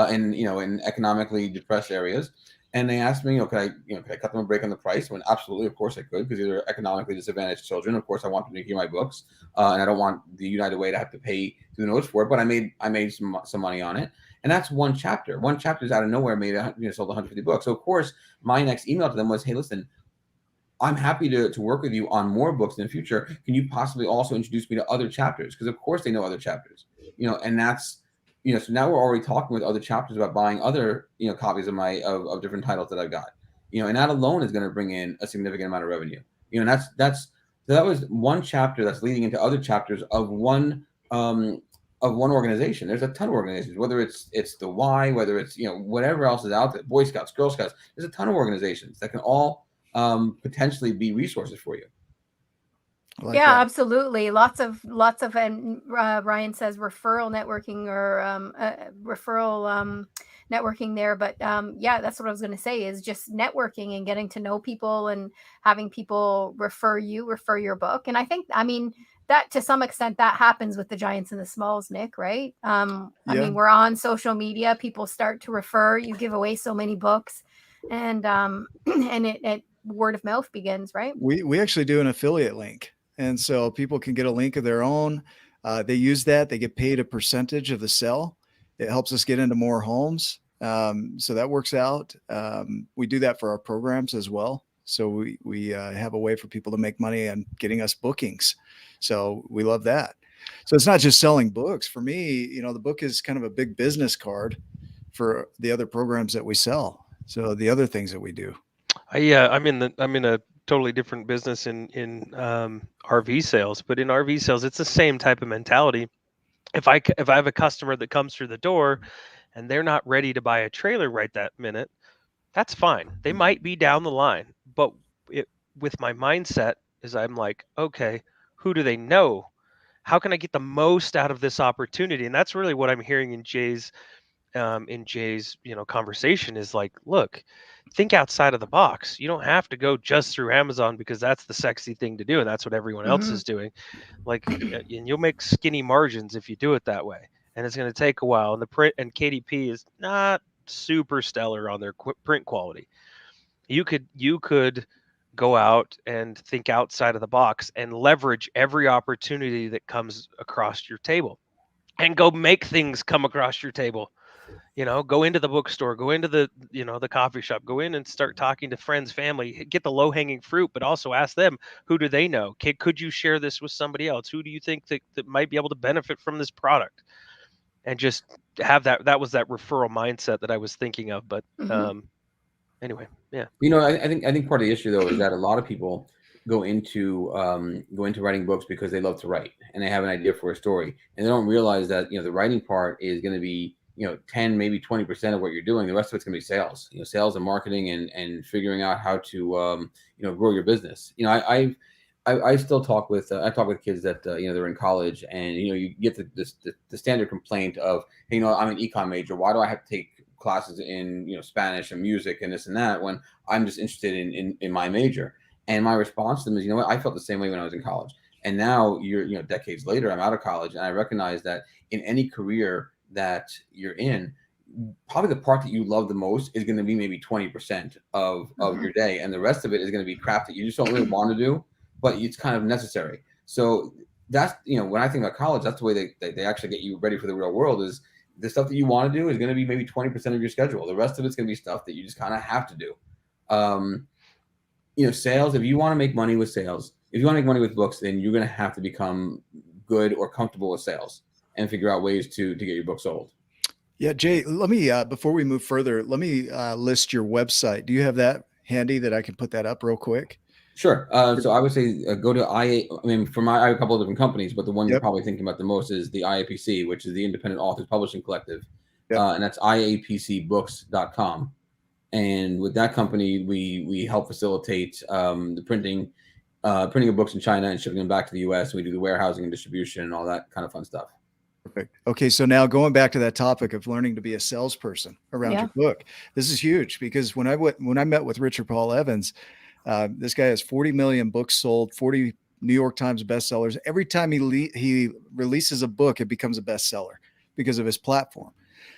in economically depressed areas. And they asked me, could I cut them a break on the price? I went, absolutely, of course I could, because these are economically disadvantaged children. Of course, I want them to hear my books, and I don't want the United Way to have to pay through the nose for it. But I made some money on it, and that's one chapter. One chapter is out of nowhere sold 150 books. So of course, my next email to them was, hey, listen, I'm happy to work with you on more books in the future. Can you possibly also introduce me to other chapters? Because of course they know other chapters, and that's. So now we're already talking with other chapters about buying other, copies of different titles that I've got, and that alone is going to bring in a significant amount of revenue, and so that was one chapter that's leading into other chapters of one organization. There's a ton of organizations, whether it's the Y, whether it's, whatever else is out there, Boy Scouts, Girl Scouts, there's a ton of organizations that can all potentially be resources for you. Like that. Absolutely. Lots of, and Ryan says referral networking or referral networking there. But that's what I was going to say, is just networking and getting to know people and having people refer your book. And I think, that to some extent that happens with the Giants and the Smalls, Nick, right? I mean, we're on social media, people start to refer, you give away so many books, and it word of mouth begins, right? We actually do an affiliate link. And so people can get a link of their own. They use that. They get paid a percentage of the sell. It helps us get into more homes. So that works out. We do that for our programs as well. So we have a way for people to make money and getting us bookings. So we love that. So it's not just selling books. For me, the book is kind of a big business card for the other programs that we sell. So the other things that we do. I'm in a totally different business in RV sales, but in RV sales, it's the same type of mentality. if I have a customer that comes through the door and they're not ready to buy a trailer right that minute, that's fine. They might be down the line, but with my mindset is I'm like, okay, who do they know? How can I get the most out of this opportunity? And that's really what I'm hearing in Jay's conversation is like, look, think outside of the box. You don't have to go just through Amazon because that's the sexy thing to do and that's what everyone else is doing. Like, and you'll make skinny margins if you do it that way. And it's going to take a while. And the print and KDP is not super stellar on their print quality. You could go out and think outside of the box and leverage every opportunity that comes across your table and go make things come across your table. Go into the bookstore, go into the the coffee shop, go in and start talking to friends, family, get the low-hanging fruit, but also ask them, who do they know? Could you share this with somebody else? Who do you think that might be able to benefit from this product? And just have that was that referral mindset that I was thinking of. But anyway, yeah. I think part of the issue though is that a lot of people go into writing books because they love to write and they have an idea for a story, and they don't realize that the writing part is going to be 10 maybe 20% of what you're doing. The rest of it's going to be sales, sales and marketing and figuring out how to grow your business. I still talk with kids that they're in college, and you get the standard complaint of, hey, I'm an econ major, why do I have to take classes in Spanish and music and this and that when I'm just interested in my major? And my response to them is, what, I felt the same way when I was in college, and now you're decades later, I'm out of college, and I recognize that in any career that you're in, probably the part that you love the most is going to be maybe 20% of your day, and the rest of it is going to be crap that you just don't really want to do, but it's kind of necessary. So that's when I think about college, that's the way they actually get you ready for the real world. Is the stuff that you want to do is going to be maybe 20% of your schedule. The rest of it's going to be stuff that you just kind of have to do. Sales, if you want to make money with sales, if you want to make money with books, then you're going to have to become good or comfortable with sales and figure out ways to get your book sold. Yeah, Jay, let me, before we move further, let me list your website. Do you have that handy that I can put that up real quick? Sure. So I would say go to IA. I mean, I have a couple of different companies, but the one you're probably thinking about the most is the IAPC, which is the Independent Authors Publishing Collective. And that's iapcbooks.com. And with that company, we help facilitate the printing of books in China and shipping them back to the US. We do the warehousing and distribution and all that kind of fun stuff. Perfect. Okay, so now going back to that topic of learning to be a salesperson around your book, this is huge because when I met with Richard Paul Evans, this guy has 40 million books sold, 40 New York Times bestsellers. Every time he releases a book, it becomes a bestseller because of his platform.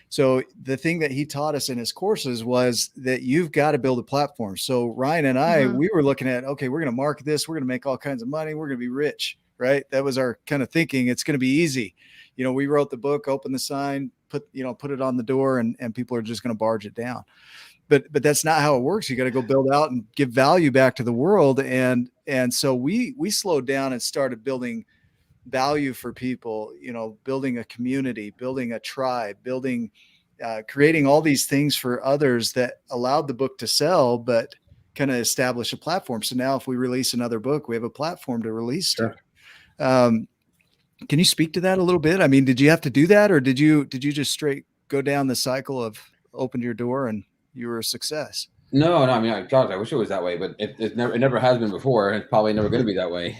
So the thing that he taught us in his courses was that you've got to build a platform. So Ryan and I, we were looking at, okay, we're going to market this. We're going to make all kinds of money. We're going to be rich, right? That was our kind of thinking. It's going to be easy. We wrote the book, opened the sign, put it on the door, and people are just going to barge it down. But that's not how it works. You got to go build out and give value back to the world. And so we slowed down and started building value for people, building a community, building a tribe, creating all these things for others that allowed the book to sell, but kind of establish a platform. So now if we release another book, we have a platform to release to. Can you speak to that a little bit? I mean, did you have to do that, or did you just straight go down the cycle of opened your door and you were a success? No. I mean, I wish it was that way, but it never has been before. It's probably never going to be that way.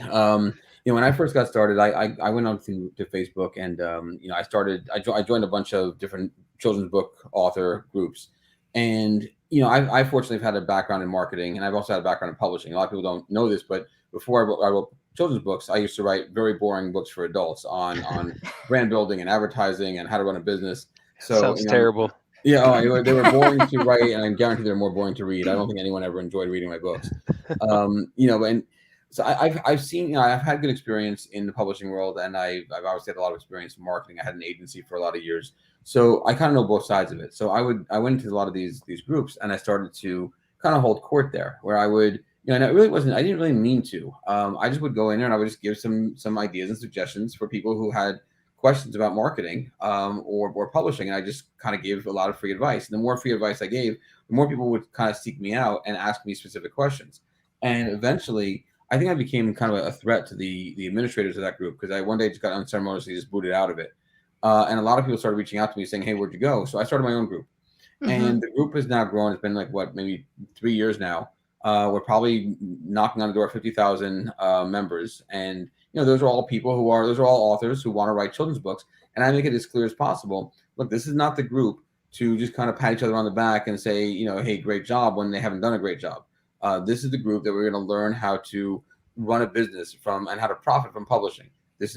When I first got started, I went on to Facebook, and I joined a bunch of different children's book author groups, and I fortunately have had a background in marketing, and I've also had a background in publishing. A lot of people don't know this, but before I wrote children's books, I used to write very boring books for adults on brand building and advertising and how to run a busus. So sounds terrible. Yeah, they were boring to write, and I guarantee they're more boring to read. I don't think anyone ever enjoyed reading my books. And so I've seen, I've had good experience in the publishing world, and I've obviously had a lot of experience in marketing. I had an agency for a lot of years, so I kind of know both sides of it. So I went into a lot of these groups, and I started to kind of hold court there, where I would, and I didn't really mean to. I just would go in there and I would just give some ideas and suggestions for people who had questions about marketing or publishing, and I just kind of gave a lot of free advice. And the more free advice I gave, the more people would kind of seek me out and ask me specific questions. And eventually, I think I became kind of a threat to the administrators of that group, because I one day just got unceremoniously just booted out of it. and a lot of people started reaching out to me saying, "Hey, where'd you go?" So I started my own group, and the group has now grown. It's been like maybe 3 years now. We're probably knocking on the door of 50,000 members, and those are all people those are all authors who want to write children's books. And I make it as clear as possible. Look, this is not the group to just kind of pat each other on the back and say, hey, great job, when they haven't done a great job. This is the group that we're going to learn how to run a business from and how to profit from publishing.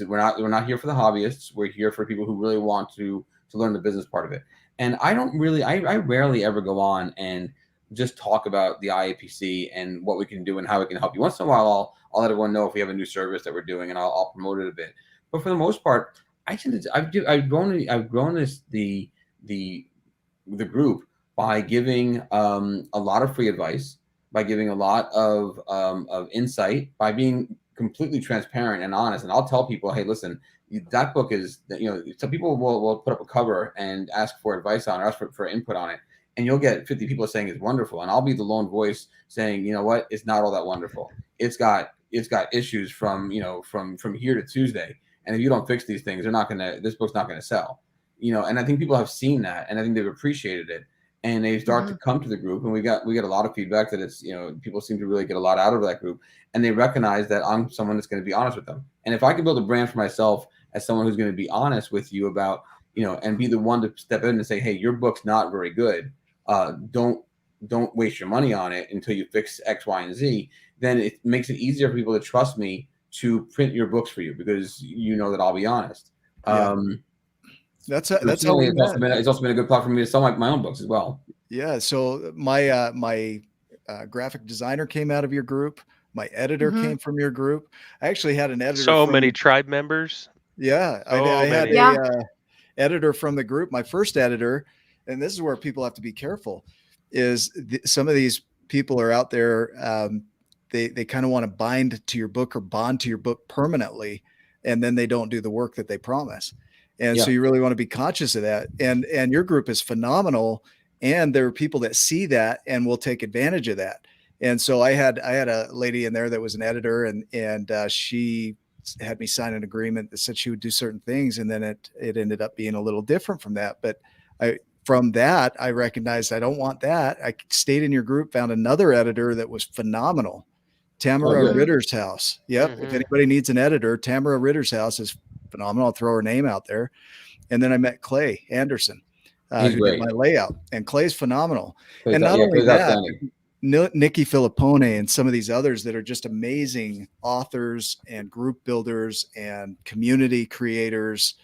We're not here for the hobbyists. We're here for people who really want to learn the business part of it. And I rarely ever go on and just talk about the IAPC and what we can do and how we can help you. Once in a while, I'll let everyone know if we have a new service that we're doing, and I'll promote it a bit. But for the most part, I've grown the group by giving a lot of free advice, by giving a lot of insight, by being completely transparent and honest. And I'll tell people, hey, listen, that book is, some people will put up a cover and ask for advice on it, ask for input on it, and you'll get 50 people saying it's wonderful, and I'll be the lone voice saying, you know what, it's not all that wonderful. It's got issues from here to Tuesday, and if you don't fix these things, this book's not gonna sell. And I think people have seen that, and I think they've appreciated it, and they start to come to the group, and we get a lot of feedback that it's, people seem to really get a lot out of that group, and they recognize that I'm someone that's going to be honest with them. And if I can build a brand for myself as someone who's going to be honest with you about, and be the one to step in and say, hey, your book's not very good. Don't waste your money on it until you fix X, Y, and Z. Then it makes it easier for people to trust me to print your books for you, because that I'll be honest. Yeah. That's how we met. It's also been a good platform for me to sell my own books as well. Yeah. So my graphic designer came out of your group. My editor came from your group. I actually had an editor. So many tribe members. Yeah. I had a editor from the group. My first editor, and this is where people have to be careful, is some of these people are out there. They kind of want to bind to your book or bond to your book permanently, and then they don't do the work that they promise. And so you really want to be conscious of that. And your group is phenomenal. And there are people that see that and will take advantage of that. And so I had a lady in there that was an editor, and she had me sign an agreement that said she would do certain things. And then it ended up being a little different from that. But from that, I recognized I don't want that. I stayed in your group, found another editor that was phenomenal. Tamara Ritter's house. Yep. If anybody needs an editor, Tamara Ritter's house is phenomenal. I'll throw her name out there. And then I met Clay Anderson, who did my layout. And Clay's phenomenal. And not only that, Nikki Filippone and some of these others that are just amazing authors and group builders and community creators.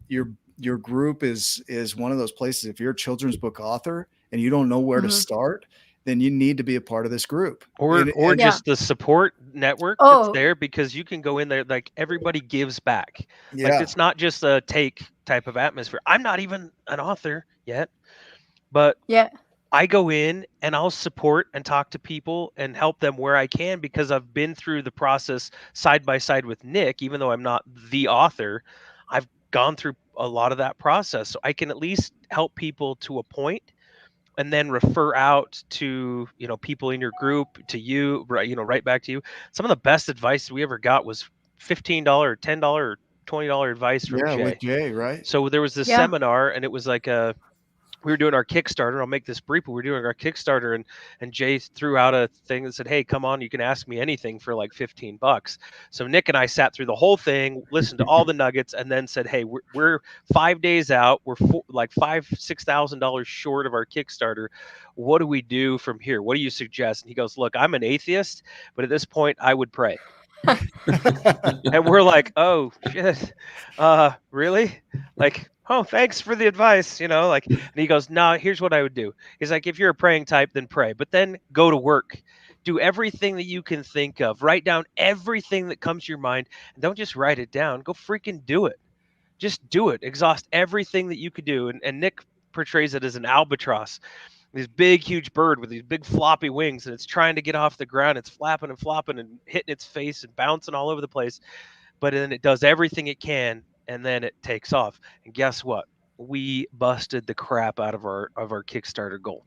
Your group is one of those places. If you're a children's book author and you don't know where to start, then you need to be a part of this group, or just the support network that's there, because you can go in there, like, everybody gives back. Like, it's not just a take type of atmosphere. I'm not even an author yet, but I go in and I'll support and talk to people and help them where I can, because I've been through the process side by side with Nick. Even though I'm not the author, I've gone through a lot of that process, so I can at least help people to a point, and then refer out to, people in your group, to you, right back to you. Some of the best advice we ever got was $15, $10, or $20 advice from Jay. With Jay, right? So there was this seminar, and it was like we were doing our Kickstarter. I'll make this brief, but we're doing our Kickstarter, and Jay threw out a thing that said, hey, come on, you can ask me anything for like $15. So Nick and I sat through the whole thing, listened to all the nuggets, and then said, hey, we're 5 days out. We're like $5,000-$6,000 short of our Kickstarter. What do we do from here? What do you suggest? And he goes, look, I'm an atheist, but at this point I would pray. And we're like, oh shit, really? Like, oh, thanks for the advice, and he goes, no, here's what I would do. He's like, if you're a praying type, then pray, but then go to work, do everything that you can think of, write down everything that comes to your mind, and don't just write it down, go freaking do it. Just do it. Exhaust everything that you could do. And Nick portrays it as an albatross, this big, huge bird with these big floppy wings, and it's trying to get off the ground. It's flapping and flopping and hitting its face and bouncing all over the place. But then it does everything it can, and then it takes off. And guess what? We busted the crap out of our Kickstarter goal.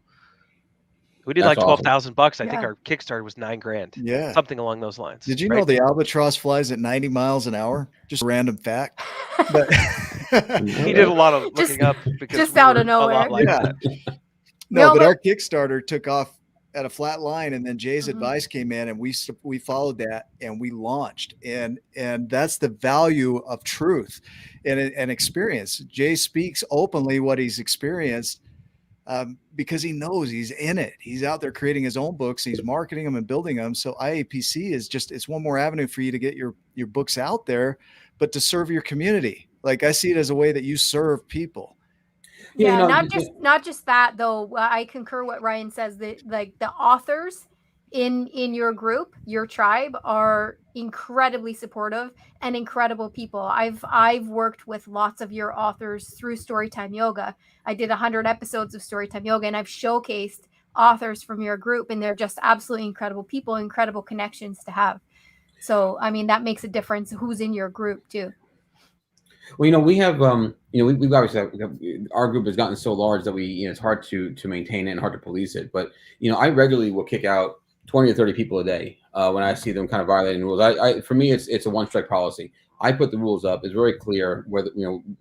We did That's like awesome. $12,000. I think Yeah. our Kickstarter was $9,000. Yeah. Something along those lines. Did you right? know the albatross flies at 90 miles an hour? Just a random fact. But He did a lot of Just- looking up because just we out were of nowhere. a lot like Yeah. that. No, but but our Kickstarter took off at a flat line, and then Jay's Mhm. advice came in, and we followed that, and we launched, and that's the value of truth and experience. Jay speaks openly what he's experienced, because he knows he's in it. He's out there creating his own books, he's marketing them and building them. So IAPC is just, it's one more avenue for you to get your books out there, but to serve your community. Like, I see it as a way that you serve people. Yeah, you know, not just that though. I concur what Ryan says, that like the authors in your group, your tribe, are incredibly supportive and incredible people. I've worked with lots of your authors through Storytime Yoga. I did 100 episodes of Storytime Yoga, and I've showcased authors from your group, and they're just absolutely incredible people, incredible connections to have. So I mean, that makes a difference who's in your group too. Well, we have, we've obviously our group has gotten so large that it's hard to maintain it and hard to police it. But I regularly will kick out 20 or 30 people a day when I see them kind of violating rules. For me, it's a one-strike policy. I put the rules up. It's very clear whether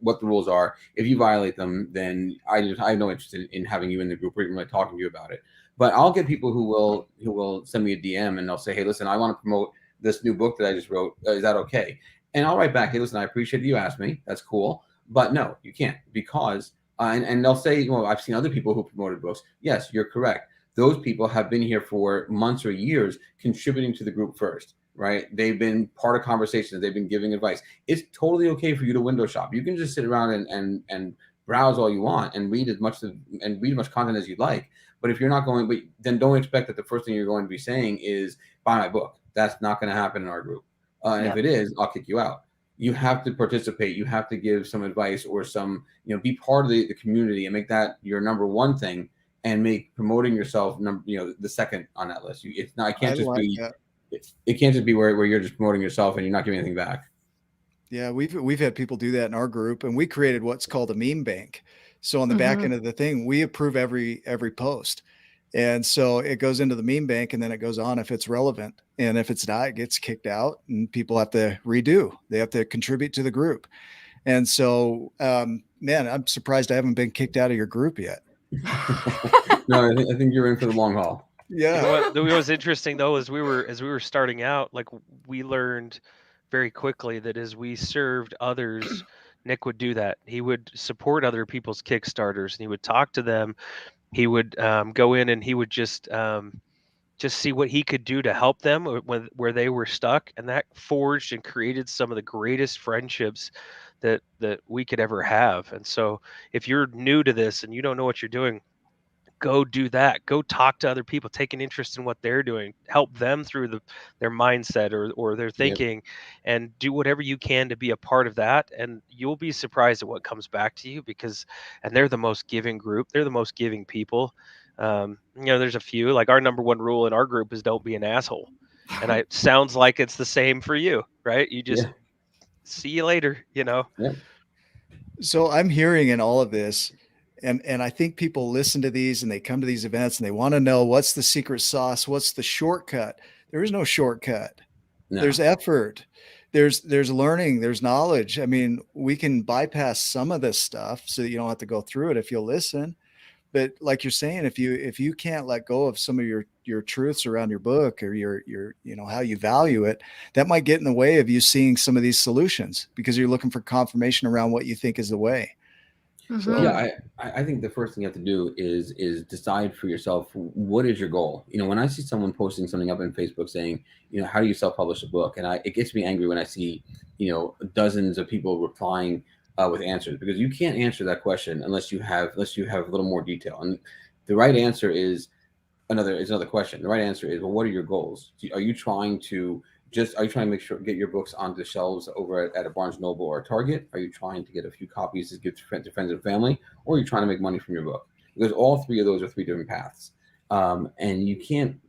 what the rules are. If you violate them, then I have no interest in having you in the group or even talking to you about it. But I'll get people who will send me a DM, and they'll say, "Hey, listen, I want to promote this new book that I just wrote. Is that okay?" And I'll write back, "Hey, listen, I appreciate you asked me. That's cool. But no, you can't, because," and they'll say, "Well, I've seen other people who promoted books." Yes, you're correct. Those people have been here for months or years contributing to the group first, right? They've been part of conversations. They've been giving advice. It's totally okay for you to window shop. You can just sit around and browse all you want and read as much content as you'd like. But if you're not going, but then don't expect that the first thing you're going to be saying is buy my book. That's not going to happen in our group. And if it is, I'll kick you out. You have to participate. You have to give some advice or some, be part of the community and make that your number one thing, and make promoting yourself the second on that list. It's not. It can't just be. It can't just be where you're just promoting yourself and you're not giving anything back. Yeah, we've had people do that in our group, and we created what's called a meme bank. So on the back end of the thing, we approve every post. And so it goes into the meme bank, and then it goes on if it's relevant. And if it's not, it gets kicked out, and people have to redo. They have to contribute to the group. And so, man, I'm surprised I haven't been kicked out of your group yet. No, I think you're in for the long haul. Yeah. What was interesting though, as we were starting out, like, we learned very quickly that as we served others, Nick would do that. He would support other people's Kickstarters, and he would talk to them. He would go in, and he would just see what he could do to help them where they were stuck, and that forged and created some of the greatest friendships that we could ever have. And so, if you're new to this and you don't know what you're doing, go do that. Go talk to other people, take an interest in what they're doing, help them through their mindset or their thinking, and do whatever you can to be a part of that. And you'll be surprised at what comes back to you, and they're the most giving group. They're the most giving people. There's a few, like, our number one rule in our group is don't be an asshole. And it sounds like it's the same for you, right? You just see you later, Yeah. So I'm hearing in all of this, and I think people listen to these and they come to these events and they want to know, what's the secret sauce? What's the shortcut? There is no shortcut. No. There's effort. There's learning. There's knowledge. I mean, we can bypass some of this stuff so that you don't have to go through it if you'll listen. But like you're saying, if you can't let go of some of your truths around your book or your how you value it, that might get in the way of you seeing some of these solutions, because you're looking for confirmation around what you think is the way. So yeah, I think the first thing you have to do is decide for yourself, what is your goal. When I see someone posting something up on Facebook saying, how do you self-publish a book, and it gets me angry when I see dozens of people replying with answers, because you can't answer that question unless you have a little more detail. And the right answer is another question. The right answer is, well, what are your goals? Are you trying to make sure get your books onto the shelves over at a Barnes & Noble or a Target? Are you trying to get a few copies to give to friends and family? Or are you trying to make money from your book? Because all three of those are three different paths. And you can't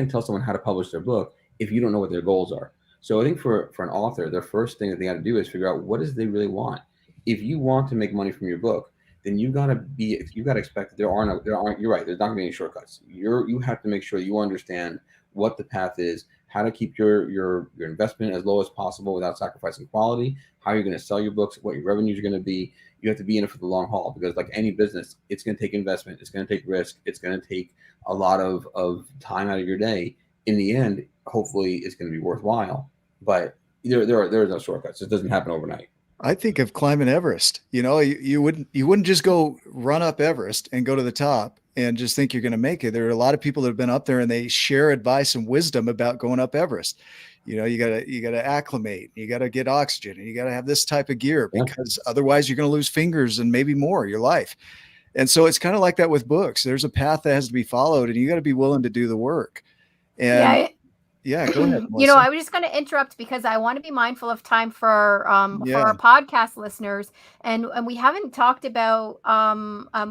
tell someone how to publish their book if you don't know what their goals are. So I think for an author, the first thing that they got to do is figure out what is they really want. If you want to make money from your book, then you got to expect that there aren't, you're right, there's not gonna be any shortcuts. You have to make sure you understand what the path is, how to keep your investment as low as possible without sacrificing quality, how you're going to sell your books, what your revenues are going to be. You have to be in it for the long haul, because like any business, it's going to take investment, it's going to take risk, it's going to take a lot of time out of your day. In the end, hopefully it's going to be worthwhile, but there are no shortcuts. It doesn't happen overnight. I think of climbing Everest. You wouldn't just go run up Everest and go to the top and just think you're going to make it. There are a lot of people that have been up there and they share advice and wisdom about going up Everest. You gotta acclimate, you gotta get oxygen, and you gotta have this type of gear, because otherwise you're going to lose fingers and maybe more your life. And so it's kind of like that with books. There's a path that has to be followed, and you got to be willing to do the work. And yeah, go ahead, Melissa. I was just going to interrupt because I want to be mindful of time for our podcast listeners, and we haven't talked about.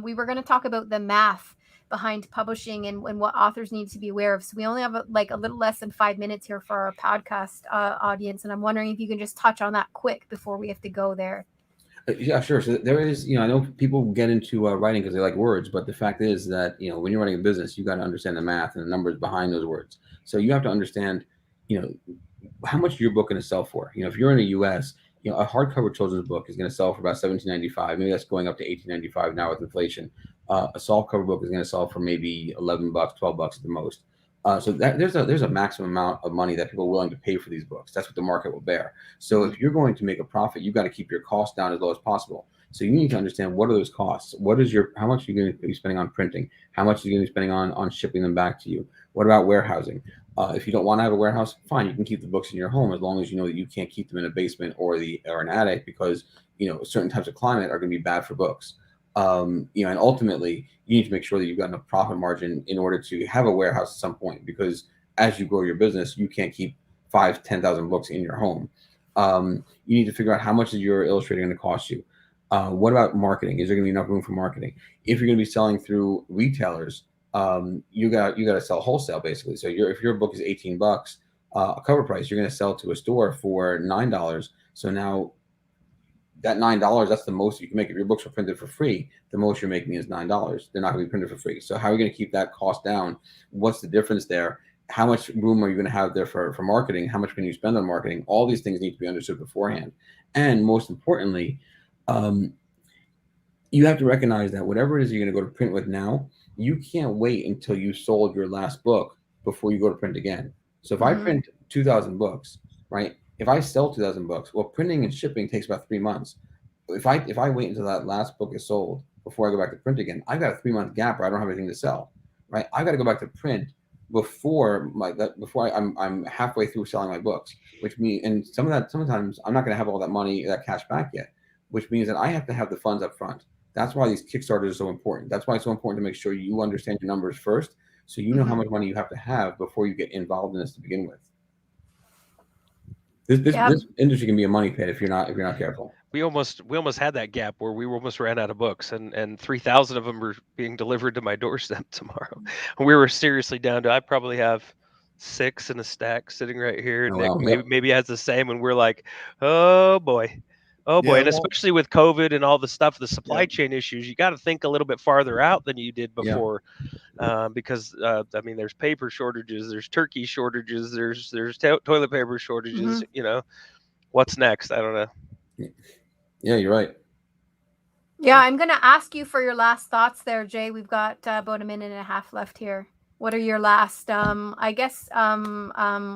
We were going to talk about the math behind publishing and what authors need to be aware of. So we only have a little less than 5 minutes here for our podcast audience, and I'm wondering if you can just touch on that quick before we have to go there. Yeah, sure. So there is, I know people get into writing because they like words, but the fact is that, when you're running a business, you got to understand the math and the numbers behind those words. So you have to understand, how much your book going to sell for. If you're in the U.S., a hardcover children's book is going to sell for about $17.95. Maybe that's going up to $18.95 now with inflation. A softcover book is going to sell for maybe $11, $12 at the most. So that there's a maximum amount of money that people are willing to pay for these books. That's what the market will bear. So if you're going to make a profit, you've got to keep your costs down as low as possible. So you need to understand, what are those costs? How much are you going to be spending on printing? How much are you going to be spending on shipping them back to you? What about warehousing? If you don't want to have a warehouse, fine, you can keep the books in your home, as long as you know that you can't keep them in a basement or an attic, because certain types of climate are going to be bad for books. And ultimately you need to make sure that you've got enough profit margin in order to have a warehouse at some point, because as you grow your business, you can't keep 5,000-10,000 books in your home. You need to figure out how much is your illustrator going to cost you. What about marketing? Is there going to be enough room for marketing? If you're going to be selling through retailers, you got to sell wholesale, basically. So if your book is $18, a cover price, you're going to sell to a store for $9. So now that $9, that's the most you can make. If your books are printed for free, the most you're making is $9. They're not going to be printed for free. So how are you going to keep that cost down? What's the difference there? How much room are you going to have there for marketing? How much can you spend on marketing? All these things need to be understood beforehand. And most importantly, you have to recognize that whatever it is you're going to go to print with now, you can't wait until you sold your last book before you go to print again. So if I print 2,000 books, right? If I sell 2,000 books, well, printing and shipping takes about 3 months. If I wait until that last book is sold before I go back to print again, I've got a 3-month gap where I don't have anything to sell, right? I've got to go back to print before I'm halfway through selling my books, which means, and sometimes I'm not going to have all that money, that cash back yet, which means that I have to have the funds up front. That's why these Kickstarters are so important. That's why it's so important to make sure you understand your numbers first, so you know how much money you have to have before you get involved in this to begin with. This industry can be a money pit if you're not careful. We almost had that gap where we almost ran out of books, and 3,000 of them were being delivered to my doorstep tomorrow. We were seriously down to, I probably have 6 in a stack sitting right here. Oh, Nick wow. maybe has the same, and we're like, oh boy. And especially with COVID and all the stuff, the supply chain issues, you got to think a little bit farther out than you did before, because there's paper shortages, there's turkey shortages, there's toilet paper shortages. What's next? I don't know. Yeah, you're right. Yeah, I'm going to ask you for your last thoughts there, Jay. We've got about a minute and a half left here. What are your last,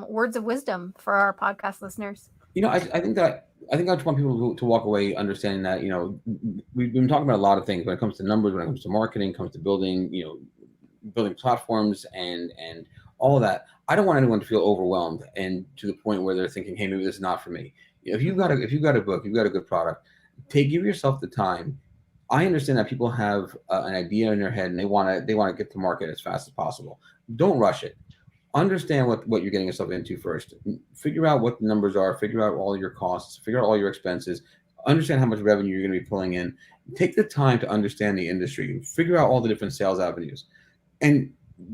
words of wisdom for our podcast listeners? I think I just want people to walk away understanding that, we've been talking about a lot of things when it comes to numbers, when it comes to marketing, comes to building platforms and all of that. I don't want anyone to feel overwhelmed and to the point where they're thinking, hey, maybe this is not for me. If you've got a book, you've got a good product, give yourself the time. I understand that people have an idea in their head and they want to get to market as fast as possible. Don't rush it. Understand what you're getting yourself into first. Figure out what the numbers are. Figure out all your costs. Figure out all your expenses. Understand how much revenue you're going to be pulling in. Take the time to understand the industry. Figure out all the different sales avenues. And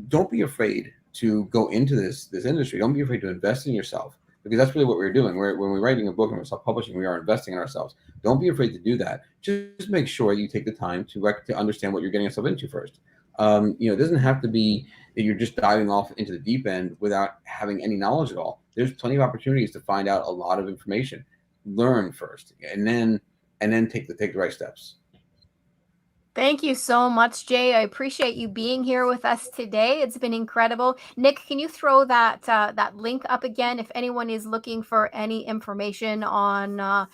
don't be afraid to go into this industry. Don't be afraid to invest in yourself. because that's really what we're doing. When we're writing a book and we're self-publishing, we are investing in ourselves. Don't be afraid to do that. Just make sure you take the time to understand what you're getting yourself into first. It doesn't have to be that you're just diving off into the deep end without having any knowledge at all. There's plenty of opportunities to find out a lot of information. Learn first, and then take the right steps. Thank you so much, Jay. I appreciate you being here with us today. It's been incredible. Nick, can you throw that link up again if anyone is looking for any information on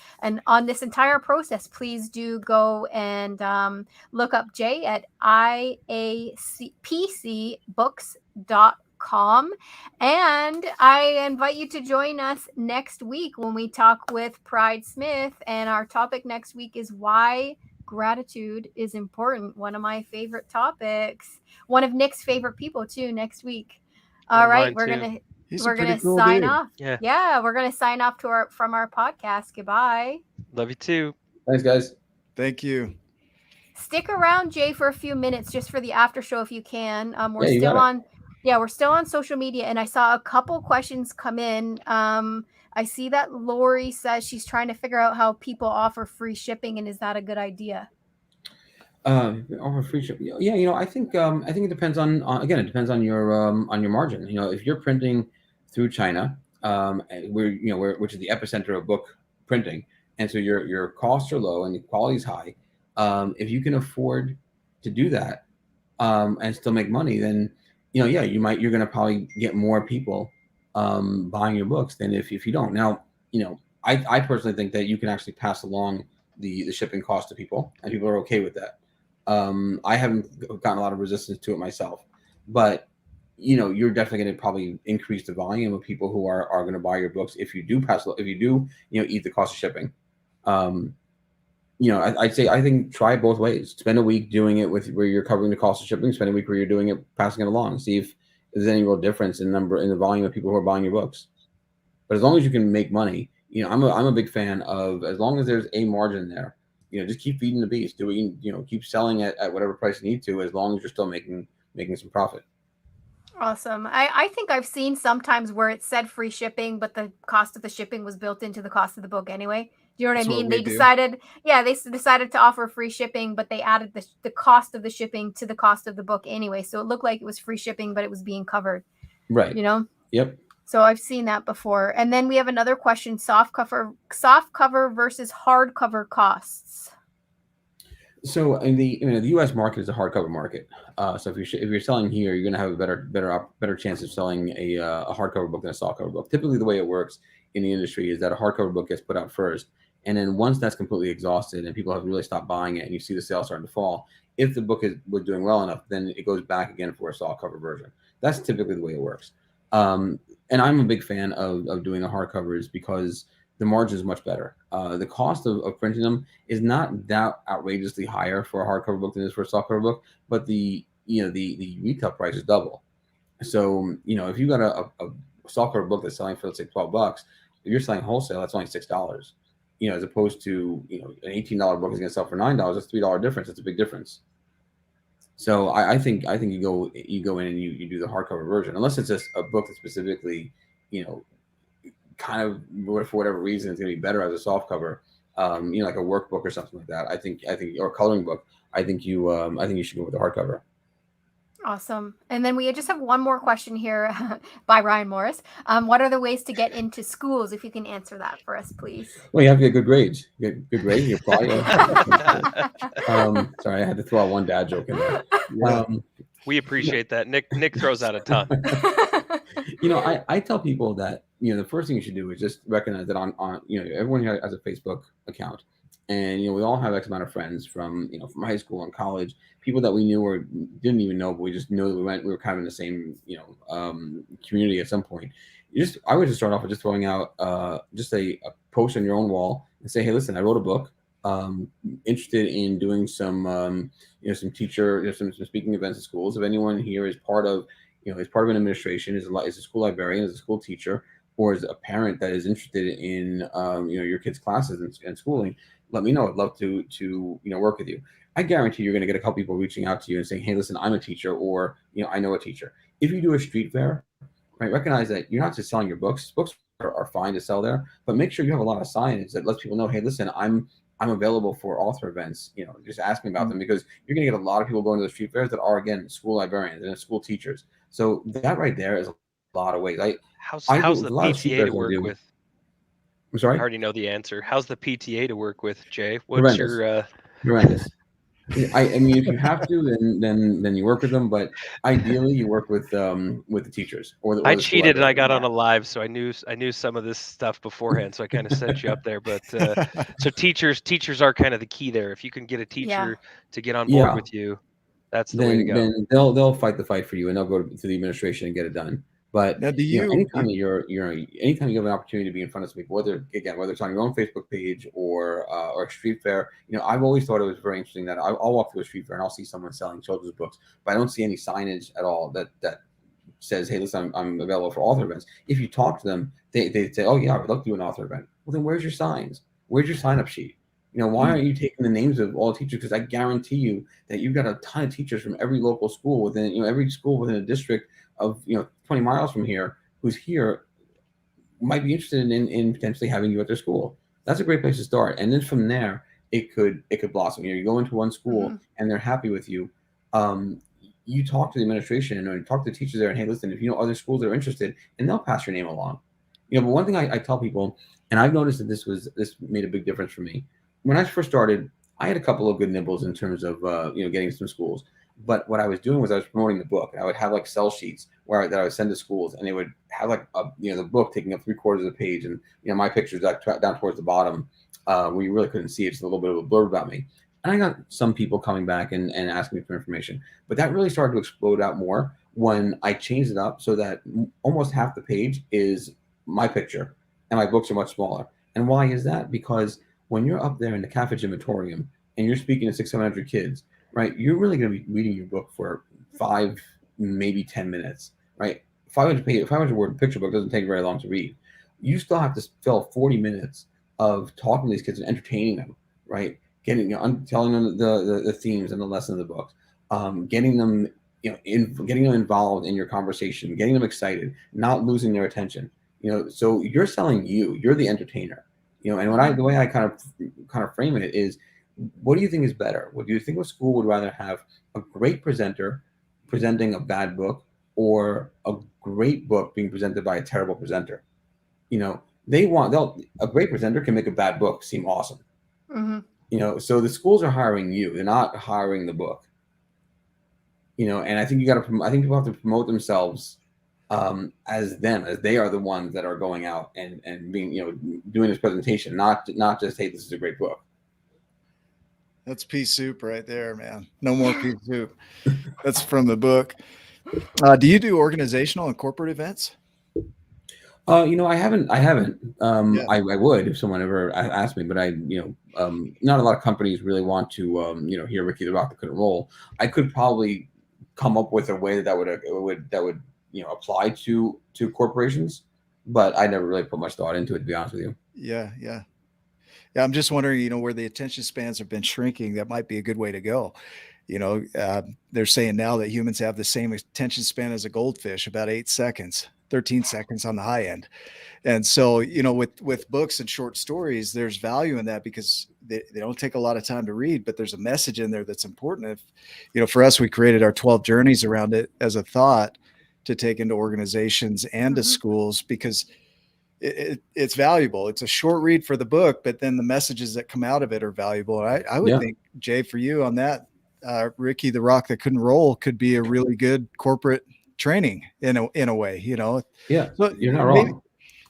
this entire process? Please do go and look up Jay at iapcbooks.com. And I invite you to join us next week when we talk with Pride Smith. And our topic next week is why gratitude is important. One of my favorite topics. One of Nick's favorite people too. Next week. All right, we're gonna sign off. Yeah, we're gonna sign off from our podcast. Goodbye. Love you too. Thanks, guys. Thank you. Stick around, Jay, for a few minutes just for the after show if you can. We're still on social media, and I saw a couple questions come in. I see that Lori says she's trying to figure out how people offer free shipping, and is that a good idea? Offer free shipping. Yeah, I think it depends on again, it depends on your margin. If you're printing through China, which is the epicenter of book printing, and so your costs are low and the quality is high. If you can afford to do that and still make money, then you're going to probably get more people buying your books than if you don't. Now, I personally think that you can actually pass along the shipping cost to people, and people are okay with that. I haven't gotten a lot of resistance to it myself, but you're definitely going to probably increase the volume of people who are going to buy your books if you do eat the cost of shipping. I'd say I think try it both ways. Spend a week doing it where you're covering the cost of shipping. Spend a week where you're doing it, passing it along. See if there's any real difference in the volume of people who are buying your books. But as long as you can make money, I'm a big fan of, as long as there's a margin there, just keep feeding the beast. Keep selling at whatever price you need to, as long as you're still making some profit. Awesome. I think I've seen sometimes where it said free shipping, but the cost of the shipping was built into the cost of the book anyway. Do you know what I mean? They decided to offer free shipping, but they added the cost of the shipping to the cost of the book anyway. So it looked like it was free shipping, but it was being covered. Right. Yep. So I've seen that before. And then we have another question: soft cover versus hardcover costs. So in the U.S. market is a hardcover market. So if you're selling here, you're going to have a better chance of selling a hardcover book than a softcover book. Typically, the way it works in the industry is that a hardcover book gets put out first, and then once that's completely exhausted and people have really stopped buying it, and you see the sales starting to fall, if the book was doing well enough, then it goes back again for a softcover version. That's typically the way it works. And I'm a big fan of doing the hardcovers because the margin is much better. The cost of printing them is not that outrageously higher for a hardcover book than it is for a softcover book, but the retail price is double. So if you got a softcover book that's selling for, let's say, $12, if you're selling wholesale, that's only $6. As opposed to an $18 book is going to sell for $9. That's $3 difference. That's a big difference. So I think you go in and you do the hardcover version, unless it's just a book that specifically, kind of for whatever reason it's going to be better as a softcover, like a workbook or something like that. I think or a coloring book. I think you should go with the hardcover. Awesome. And then we just have one more question here by Ryan Morris. What are the ways to get into schools? If you can answer that for us, please. Well, you have to get good grades. Good grades. You apply. Sorry, I had to throw out one dad joke in there. We appreciate that. Nick throws out a ton. I tell people that the first thing you should do is just recognize that on everyone here has a Facebook account. And we all have X amount of friends from high school and college, people that we knew or didn't even know, but we just knew that we were kind of in the same community at some point. I would just start off with just throwing out just a post on your own wall and say, hey, listen, I wrote a book, interested in doing some some speaking events at schools. If anyone here is part of an administration, is a school librarian, is a school teacher, or is a parent that is interested in your kids' classes and schooling, let me know. I'd love to work with you. I guarantee you're going to get a couple people reaching out to you and saying, hey, listen, I'm a teacher, or I know a teacher. If you do a street fair, right, recognize that you're not just selling your books. Books are fine to sell there, but make sure you have a lot of signage that lets people know, hey, listen, I'm available for author events. Just ask me about them, because you're going to get a lot of people going to the street fairs that are, again, school librarians and school teachers. So that right there is a lot of ways. How's do the a lot of street PTA fairs to work with? I'm sorry? I already know the answer. How's the PTA to work with, Jay? What's Horrendous. your Horrendous. I mean, if you have to, then you work with them, but ideally you work with the teachers or the I school cheated and I got librarian. on a live, so I knew some of this stuff beforehand, so I kind of set you up there. But so teachers are kind of the key there. If you can get a teacher to get on board with you, that's the way to go. Then they'll fight the fight for you, and they'll go to the administration and get it done. But Now, anytime anytime you have an opportunity to be in front of some people, whether it's on your own Facebook page or a street fair, I've always thought it was very interesting that I'll walk through a street fair and I'll see someone selling children's books, but I don't see any signage at all that says, hey, listen, I'm available for author events. If you talk to them, they say, oh yeah, I would love to do an author event. Well, then where's your signs? Where's your sign up sheet? Why aren't you taking the names of all the teachers? Because I guarantee you that you've got a ton of teachers from every local school within, every school within a district of 20 miles from here who's here might be interested in potentially having you at their school. That's a great place to start, and then from there it could blossom. You go into one school and they're happy with you. You talk to the administration and talk to the teachers there, and hey, listen, if you know other schools that are interested, and they'll pass your name along. But one thing I tell people, and I've noticed that this made a big difference for me. When I first started, I had a couple of good nibbles in terms of getting some schools. But what I was doing was I was promoting the book. I would have like sell sheets that I would send to schools, and they would have like the book taking up 3/4 of the page, and my pictures down towards the bottom, where you really couldn't see it. It's a little bit of a blurb about me. And I got some people coming back and asking me for information. But that really started to explode out more when I changed it up so that almost half the page is my picture, and my books are much smaller. And why is that? Because when you're up there in the Cafe Gymatorium and you're speaking to 600-700 kids, right, you're really going to be reading your book for 5, maybe 10 minutes, right? 500-word picture book doesn't take very long to read. You still have to fill 40 minutes of talking to these kids and entertaining them, right? Telling them the themes and the lesson of the book, getting them getting them involved in your conversation, getting them excited, not losing their attention. So you're selling you're the entertainer. And the way I kind of frame it is, what do you think is better? What do you think a school would rather have? A great presenter presenting a bad book, or a great book being presented by a terrible presenter? A great presenter can make a bad book seem awesome. So the schools are hiring you; they're not hiring the book. And I think I think people have to promote themselves as they are the ones that are going out and being doing this presentation, not just, hey, this is a great book. That's pea soup right there, man. No more pea soup. That's from the book. Do you do organizational and corporate events? I haven't. I would if someone ever asked me, but not a lot of companies really want to, hear Ricky the Rock that couldn't roll. I could probably come up with a way that would apply to corporations, but I never really put much thought into it, to be honest with you. Yeah. I'm just wondering, where the attention spans have been shrinking, that might be a good way to go. They're saying now that humans have the same attention span as a goldfish, about 8 seconds, 13 seconds on the high end. And so, with books and short stories, there's value in that because they don't take a lot of time to read, but there's a message in there that's important. If, for us, we created our 12 journeys around it as a thought to take into organizations and to schools, because it's valuable. It's a short read for the book, but then the messages that come out of it are valuable. I would think, Jay, for you on that, Ricky the Rock that couldn't roll could be a really good corporate training in a way, Yeah, so you're not wrong.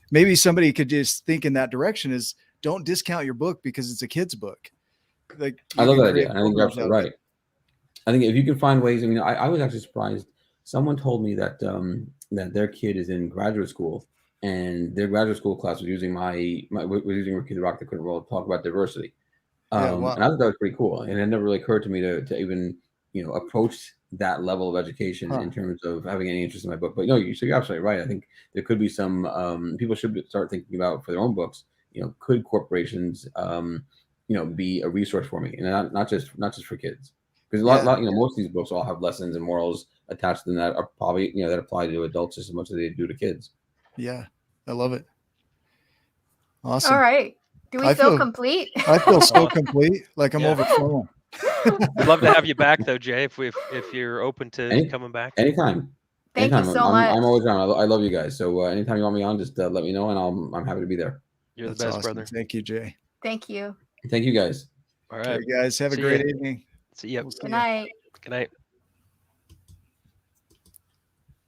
Maybe somebody could just think in that direction, is don't discount your book because it's a kid's book. Like, I love that idea. I think you're absolutely right. I think if you can find ways, I was actually surprised. Someone told me that that their kid is in graduate school, and their graduate school class was using was using Ricky the Rock that couldn't roll to talk about diversity. Wow. And I thought that was pretty cool. And it never really occurred to me to even, approach that level of education in terms of having any interest in my book. But no, you're absolutely right. I think there could be some, people should start thinking about for their own books, could corporations, be a resource for me, and not just for kids. Because a lot, most of these books all have lessons and morals attached to them that are probably, that apply to adults just as much as they do to kids. Yeah, I love it. Awesome. All right. Do we I feel feel- complete? I feel so complete, like I'm Yeah. overflowing. We'd love to have you back though, Jay, if you're open to coming back. Anytime. Thank you so much. I'm always around. I love you guys. So anytime you want me on, just let me know, and I'm happy to be there. You're That's the best, awesome. brother. Thank you, Jay. Thank you. Thank you guys. All right. Okay, guys, have a See great ya. evening. See ya. We'll see Good ya. night. Good night.